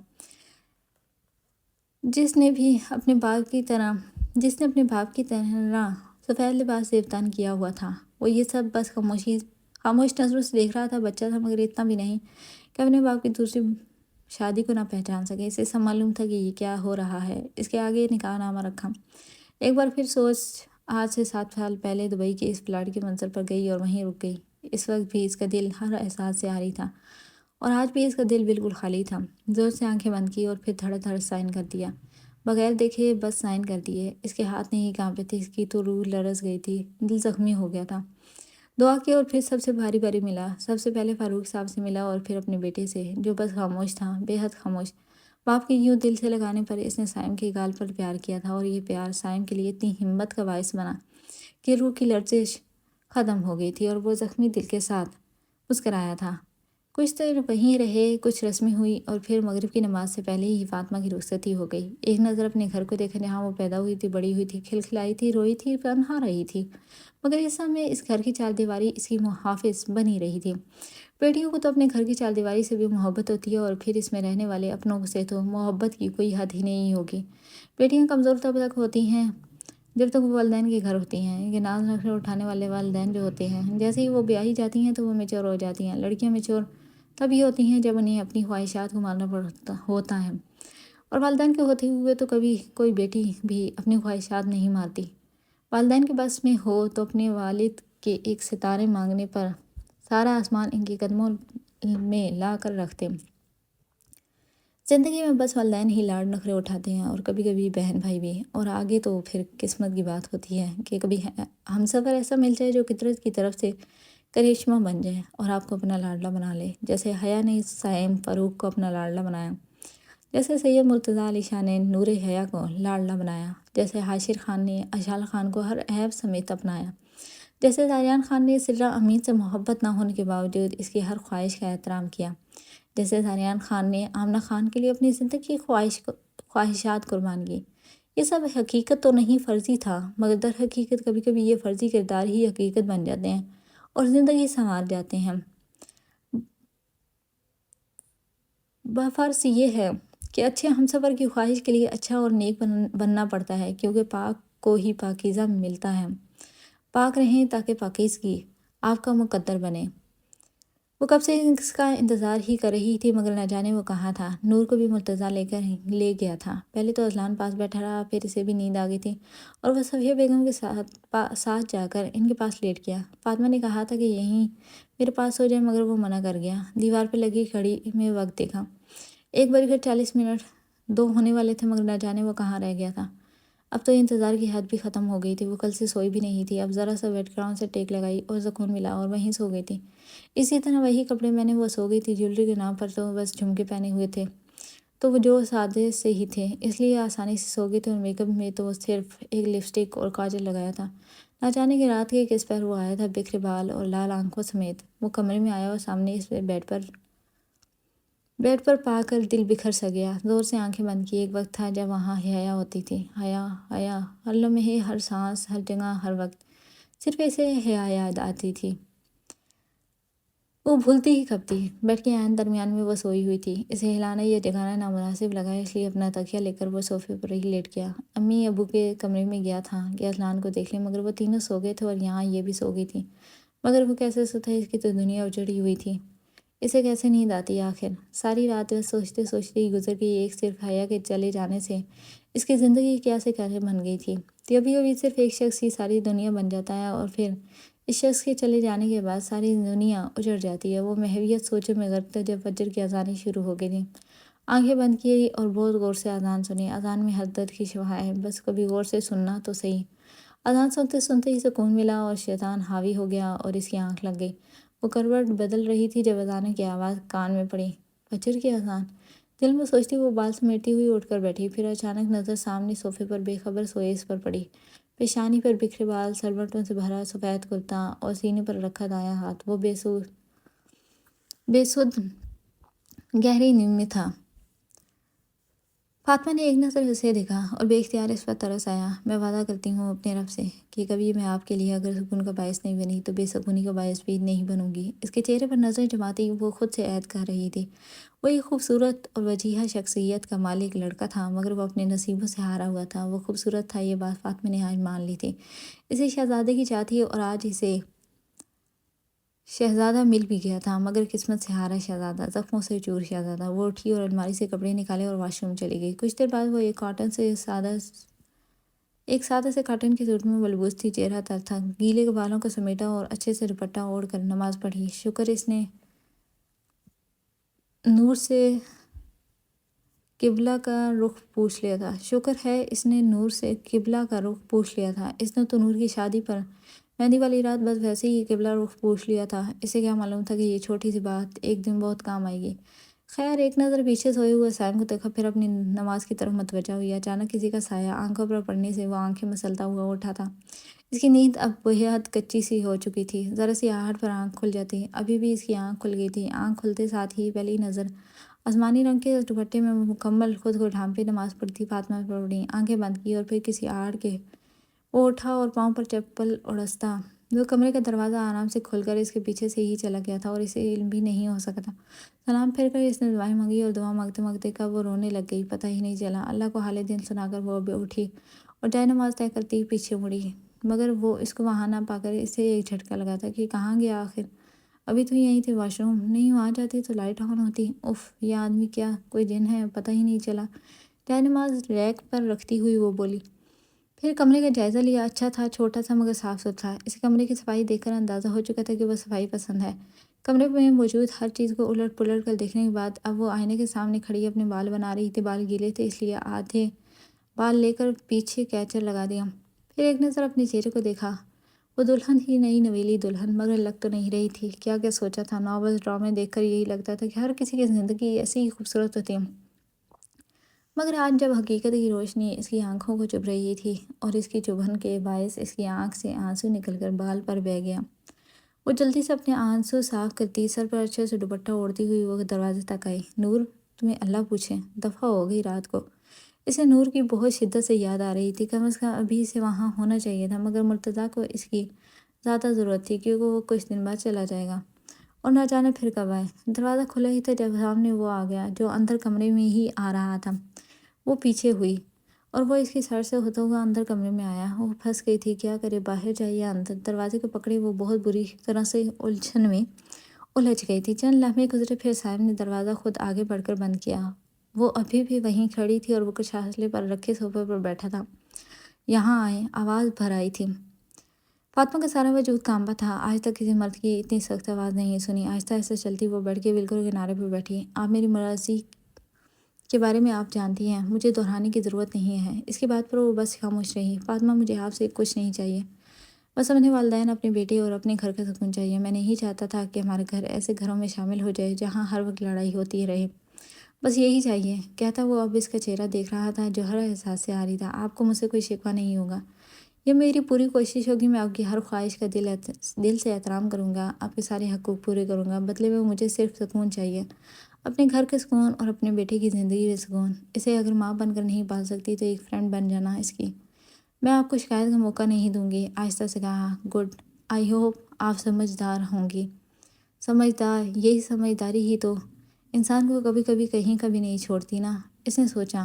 جس نے اپنے باپ کی طرح سفید لباس زیبتان کیا ہوا تھا۔ وہ یہ سب بس خاموش نظروں سے دیکھ رہا تھا۔ بچہ تھا مگر اتنا بھی نہیں کہ اپنے باپ کی دوسری شادی کو نہ پہچان سکے۔ اسے سب معلوم تھا کہ یہ کیا ہو رہا ہے۔ اس کے آگے نکاح نامہ رکھا۔ ایک بار پھر سوچ آج سے 7 سال پہلے دبئی کے اس پلاٹ کے منظر پر گئی اور وہیں رک گئی۔ اس وقت بھی اس کا دل ہر احساس سے عاری تھا اور آج بھی اس کا دل بالکل خالی تھا۔ زور سے آنکھیں بند کی اور پھر دھڑ دھڑ سائن کر دیا۔ بغیر دیکھے بس سائن کر دیے۔ اس کے ہاتھ نہیں کانپے تھے۔ اس کی تو روح لرز گئی تھی۔ دل زخمی ہو گیا تھا۔ دعا کی اور پھر سب سے بھاری بھاری ملا۔ سب سے پہلے فاروق صاحب سے ملا اور پھر اپنے بیٹے سے جو بس خاموش تھا، بے حد خاموش۔ باپ کے یوں دل سے لگانے پر اس نے سائم کے گال پر پیار کیا تھا اور یہ پیار سائم کے لیے اتنی ہمت کا باعث بنا کہ روح کی لرزش ختم ہو گئی تھی اور وہ زخمی دل کے ساتھ مسکرایا تھا۔ کچھ دیر وہیں رہے، کچھ رسمی ہوئی اور پھر مغرب کی نماز سے پہلے ہی فاطمہ کی رخصتی ہو گئی۔ ایک نظر اپنے گھر کو دیکھا جہاں وہ پیدا ہوئی تھی، بڑی ہوئی تھی، کھلکھلائی تھی، روئی تھی، تنہا رہی تھی، مگر اس سمے اس گھر کی چار دیواری اس کی محافظ بنی رہی تھی۔ بیٹیوں کو تو اپنے گھر کی چار دیواری سے بھی محبت ہوتی ہے اور پھر اس میں رہنے والے اپنوں سے تو محبت کی کوئی حد ہی نہیں ہوگی۔ بیٹیاں کمزور تب تک ہوتی ہیں جب تک وہ والدین کے گھر ہوتی ہیں۔ یہ ناز نخرے اٹھانے والے والدین جو ہوتے ہیں، جیسے ہی وہ بیاہی جاتی ہیں تو وہ میچور ہو جاتی ہیں۔ لڑکیاں میچور تبھی ہوتی ہیں جب انہیں اپنی خواہشات کو ماننا ہوتا ہے، اور والدین کے ہوتے ہوئے تو کبھی کوئی بیٹی بھی اپنی خواہشات نہیں مارتی۔ والدین کے بس میں ہو تو اپنے والد کے ایک ستارے مانگنے پر سارا آسمان ان کے قدموں میں لا کر رکھتے۔ زندگی میں بس والدین ہی لاڑ نخرے اٹھاتے ہیں، اور کبھی کبھی بہن بھائی بھی، اور آگے تو پھر قسمت کی بات ہوتی ہے کہ کبھی ہم سفر ایسا مل جائے جو فطرت کی طرف سے کرشمہ بن جائے اور آپ کو اپنا لاڈلا بنا لے، جیسے حیا نے سائم فاروق کو اپنا لاڈلا بنایا، جیسے سید مرتضیٰ علی شاہ نے نور حیا کو لاڈلا بنایا، جیسے حاشر خان نے اشال خان کو ہر عیب سمیت اپنایا، جیسے زاریان خان نے سرا امین سے محبت نہ ہونے کے باوجود اس کی ہر خواہش کا احترام کیا، جیسے زاریان خان نے آمنہ خان کے لیے اپنی زندگی کی خواہشات قربان کی۔ یہ سب حقیقت تو نہیں، فرضی تھا، مگر در حقیقت کبھی کبھی یہ فرضی کردار ہی حقیقت بن جاتے ہیں اور زندگی سنوار جاتے ہیں۔ فرض یہ ہے کہ اچھے ہمسفر کی خواہش کے لیے اچھا اور نیک بننا پڑتا ہے، کیونکہ پاک کو ہی پاکیزہ ملتا ہے۔ پاک رہیں تاکہ پاکیزگی آپ کا مقدر بنے۔ وہ کب سے اس کا انتظار ہی کر رہی تھی، مگر نہ جانے وہ کہاں تھا۔ نور کو بھی مرتضیٰ لے گیا تھا۔ پہلے تو اذلان پاس بیٹھا رہا، پھر اسے بھی نیند آ گئی تھی اور وہ صفیہ بیگم کے ساتھ جا کر ان کے پاس لیٹ گیا۔ فاطمہ نے کہا تھا کہ یہیں میرے پاس سو جائے، مگر وہ منع کر گیا۔ دیوار پہ لگی گھڑی میں وقت دیکھا، 1:40 2 ہونے والے تھے، مگر نہ جانے وہ کہاں رہ گیا تھا۔ اب تو انتظار کی حد بھی ختم ہو گئی تھی، وہ کل سے سوئی بھی نہیں تھی۔ اب ذرا سا بیڈ گراؤنڈ سے ٹیک لگائی اور سکون ملا اور وہیں سو گئی تھی۔ اسی طرح وہی کپڑے میں نے وہ سو گئی تھی، جیولری کے نام پر تو بس جھمکے پہنے ہوئے تھے تو وہ جو سادے سے ہی تھے، اس لیے آسانی سے سو گئی تھی، اور میک اپ میں تو صرف ایک لپسٹک اور کاجل لگایا تھا۔ نہ جانے کی رات کے کس پہر وہ آیا تھا، بکھرے بال اور لال آنکھوں سمیت۔ وہ کمرے میں آیا اور سامنے اس بیڈ پر پا کر دل بکھر سا گیا۔ زور سے آنکھیں بند کی۔ ایک وقت تھا جب وہاں حیا ہوتی تھی، حیا حیا، ہر لمحے، ہر سانس، ہر جگہ، ہر وقت صرف ایسے حیا یاد آتی تھی۔ وہ بھولتی ہی کب تھی۔ بیڈ کے عین درمیان میں وہ سوئی ہوئی تھی۔ اسے ہلانا یا جگانا نامناسب لگا، اس لیے اپنا تکیہ لے کر وہ صوفے پر ہی لیٹ گیا۔ امی ابو کے کمرے میں گیا تھا کہ اذلان کو دیکھ لیں، مگر وہ تینوں سو گئے تھے اور یہاں یہ بھی سو گئی تھی۔ مگر وہ کیسے سوتا، اس کی تو دنیا اجڑی ہوئی تھی، اسے کیسے نیند آتی آخر؟ ساری رات بس سوچتے سوچتے ہی گزر گئی۔ ایک صرف حیا کے چلے جانے سے اس کی زندگی کیا سے کیسے بن گئی تھی۔ کبھی کبھی صرف ایک شخص ہی ساری دنیا بن جاتا ہے، اور پھر اس شخص کے چلے جانے کے بعد ساری دنیا اجڑ جاتی ہے۔ وہ محویت سوچوں میں غرق تھا جب فجر کی اذانیں شروع ہو گئی تھیں۔ آنکھیں بند کی اور بہت غور سے اذان سنی۔ اذان میں حضرت کی شفاعت ہے، بس کبھی غور سے سننا تو صحیح۔ اذان سنتے سنتے ہی سکون ملا اور شیطان حاوی ہو گیا اور اس کی آنکھ لگ گئی۔ وہ کروٹ بدل رہی تھی جب اذان کی آواز کان میں پڑی، فجر کی اذان۔ دل میں سوچتی وہ بال سمیٹتی ہوئی اٹھ کر بیٹھی، پھر اچانک نظر سامنے صوفے پر بے خبر سوئے اس پر پڑی۔ پیشانی پر بکھرے بال، سلوٹوں سے بھرا سفید کرتا اور سینے پر رکھا دایاں ہاتھ۔ وہ بے سود گہری نیند میں تھا۔ فاطمہ نے ایک نظر اسے دیکھا اور بے اختیار اس پر ترس آیا۔ میں وعدہ کرتی ہوں اپنے رب سے کہ کبھی میں آپ کے لیے اگر سکون کا باعث نہیں بنی تو بے سکونی کا باعث بھی نہیں بنوں گی۔ اس کے چہرے پر نظر جماتی وہ خود سے عہد کر رہی تھی۔ وہ ایک خوبصورت اور وجیہہ شخصیت کا مالک لڑکا تھا، مگر وہ اپنے نصیبوں سے ہارا ہوا تھا۔ وہ خوبصورت تھا، یہ بات فاطمہ نے آج مان لی تھی۔ اسے شہزادے کی چاہ تھی اور آج اسے شہزادہ مل بھی گیا تھا، مگر قسمت سے ہارا شہزادہ، زخموں سے چور شہزادہ۔ وہ اٹھی اور الماری سے کپڑے نکالے اور واش روم چلی گئی۔ کچھ دیر بعد وہ ایک سادہ سے کاٹن کے سوٹ میں ملبوس تھی، چہرہ تر تھا، گیلے بالوں کو سمیٹا اور اچھے سے دوپٹہ اوڑھ کر نماز پڑھی۔ شکر اس نے نور سے قبلہ کا رخ پوچھ لیا تھا۔ شکر ہے اس نے نور سے قبلہ کا رخ پوچھ لیا تھا۔ اس نے تو نور کی شادی پر مہندی والی رات بس ویسے ہی قبلہ رخ پوچھ لیا تھا۔ اسے کیا معلوم تھا کہ یہ چھوٹی سی بات ایک دن بہت کام آئے گی۔ خیر، ایک نظر پیچھے سوئے ہوئے سائم کو دیکھا، پھر اپنی نماز کی طرف متوجہ ہوئی۔ اچانک کسی کا سایہ آنکھوں پر پڑنے سے وہ آنکھیں مسلتا ہوا اٹھا تھا۔ اس کی نیند اب بےحد کچی سی ہو چکی تھی، ذرا سی آہٹ پر آنکھ کھل جاتی۔ ابھی بھی اس کی آنکھ کھل گئی تھی۔ آنکھ کھلتے ساتھ ہی پہلی نظر آسمانی رنگ کے دوپٹے میں مکمل خود کو ڈھانپے نماز پڑھتی فاطمہ پر پڑی۔ آنکھیں بند کی اور پھر کسی آہٹ کے وہ اٹھا اور پاؤں پر چپل اڑستا وہ کمرے کا دروازہ آرام سے کھل کر اس کے پیچھے سے ہی چلا گیا تھا اور اسے علم بھی نہیں ہو سکا تھا۔ سلام پھیر کر اس نے دعائیں مانگی اور دعا مانگتے مانگتے کب وہ رونے لگ گئی پتہ ہی نہیں چلا۔ اللہ کو حال دل سنا کر وہ اٹھی اور جائے نماز طے کرتی ہی پیچھے مڑی، مگر وہ اس کو وہاں نہ پا کر اسے ایک جھٹکا لگا تھا کہ کہاں گیا آخر؟ ابھی تو یہیں تھے، واش روم نہیں وہاں جاتی تو لائٹ آن ہوتی۔ اف، یہ آدمی کیا کوئی جن ہے، پتہ ہی نہیں چلا۔ جائے نماز ریک پر رکھتی ہوئی وہ بولی۔ پھر کمرے کا جائزہ لیا۔ اچھا تھا، چھوٹا سا مگر صاف ستھرا۔ اس کمرے کی صفائی دیکھ کر اندازہ ہو چکا تھا کہ وہ صفائی پسند ہے۔ کمرے میں موجود ہر چیز کو الٹ پلٹ کر دیکھنے کے بعد اب وہ آئینے کے سامنے کھڑی اپنے بال بنا رہی تھی۔ بال گیلے تھے، اس لیے آدھے بال لے کر پیچھے کیچر لگا دیا۔ پھر ایک نظر اپنے چہرے کو دیکھا۔ وہ دلہن ہی نئی نویلی دلہن، مگر لگ تو نہیں رہی تھی۔ کیا کیا سوچا تھا، ناول ڈرامے دیکھ کر یہی لگتا تھا کہ ہر کسی کی زندگی ایسی ہی خوبصورت ہوتی ہے، مگر آج جب حقیقت کی روشنی اس کی آنکھوں کو چبھ رہی تھی اور اس کی چبھن کے باعث اس کی آنکھ سے آنسو نکل کر بال پر بہہ گیا، وہ جلدی سے اپنے آنسو صاف کرتی سر پر اچھے سے دوپٹہ اوڑھتی ہوئی وہ دروازے تک آئی۔ نور، تمہیں اللہ پوچھے، دفعہ ہو گئی رات کو۔ اسے نور کی بہت شدت سے یاد آ رہی تھی۔ کم از کم ابھی اسے وہاں ہونا چاہیے تھا، مگر مرتضیٰ کو اس کی زیادہ ضرورت تھی کیونکہ وہ کچھ دن بعد چلا جائے گا اور نہ جانے پھر کب آئے۔ دروازہ کھلا ہی تھا جب سامنے وہ آ گیا جو اندر کمرے میں ہی آ رہا تھا۔ وہ پیچھے ہوئی اور وہ اس کی سر سے ہوتا ہوا اندر کمرے میں آیا۔ وہ پھنس گئی تھی، کیا کرے، باہر جائے یا اندر۔ دروازے کو پکڑے وہ بہت بری طرح سے الجھن میں الجھ گئی تھی۔ چند لمحے گزرے، پھر صاحب نے دروازہ خود آگے بڑھ کر بند کیا۔ وہ ابھی بھی وہیں کھڑی تھی اور وہ کچھ فاصلے پر رکھے صوفے پر بیٹھا تھا۔ یہاں آئے، آواز بھر آئی تھی۔ فاطمہ کا سارا وجود کانپا تھا۔ آج تک کسی مرد کی اتنی سخت آواز نہیں سنی۔ آہستہ آہستہ چلتی وہ بیٹھ کے بالکل کنارے پر بیٹھی۔ آپ میری مرضی کے بارے میں آپ جانتی ہیں، مجھے دہرانے کی ضرورت نہیں ہے۔ اس کی بات پر وہ بس خاموش رہی۔ فاطمہ، مجھے آپ سے کچھ نہیں چاہیے، بس اپنے والدین، اپنے بیٹے اور اپنے گھر کا سکون چاہیے۔ میں نہیں چاہتا تھا کہ ہمارا گھر ایسے گھروں میں شامل ہو جائے جہاں ہر وقت لڑائی ہوتی رہے، بس یہی چاہیے، کہتا وہ اب اس کا چہرہ دیکھ رہا تھا جو ہر احساس سے آ رہی تھا۔ آپ کو مجھ سے کوئی شکوہ نہیں ہوگا، یہ میری پوری کوشش ہوگی، میں آپ کی ہر خواہش کا دل سے احترام کروں گا، آپ کے سارے حقوق پورے کروں گا، بدلے میں مجھے صرف سکون چاہیے، اپنے گھر کا سکون اور اپنے بیٹے کی زندگی کا سکون۔ اسے اگر ماں بن کر نہیں پال سکتی تو ایک فرینڈ بن جانا اس کی۔ میں آپ کو شکایت کا موقع نہیں دوں گی، آہستہ سے کہا۔ گڈ، آئی ہوپ آپ سمجھدار ہوں گی۔ سمجھدار، یہی سمجھداری ہی تو انسان کو کبھی کبھی کہیں کبھی نہیں چھوڑتی نا، اس نے سوچا۔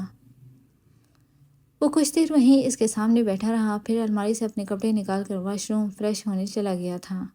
وہ کچھ دیر وہیں اس کے سامنے بیٹھا رہا، پھر الماری سے اپنے کپڑے نکال کر واش روم فریش ہونے چلا گیا تھا۔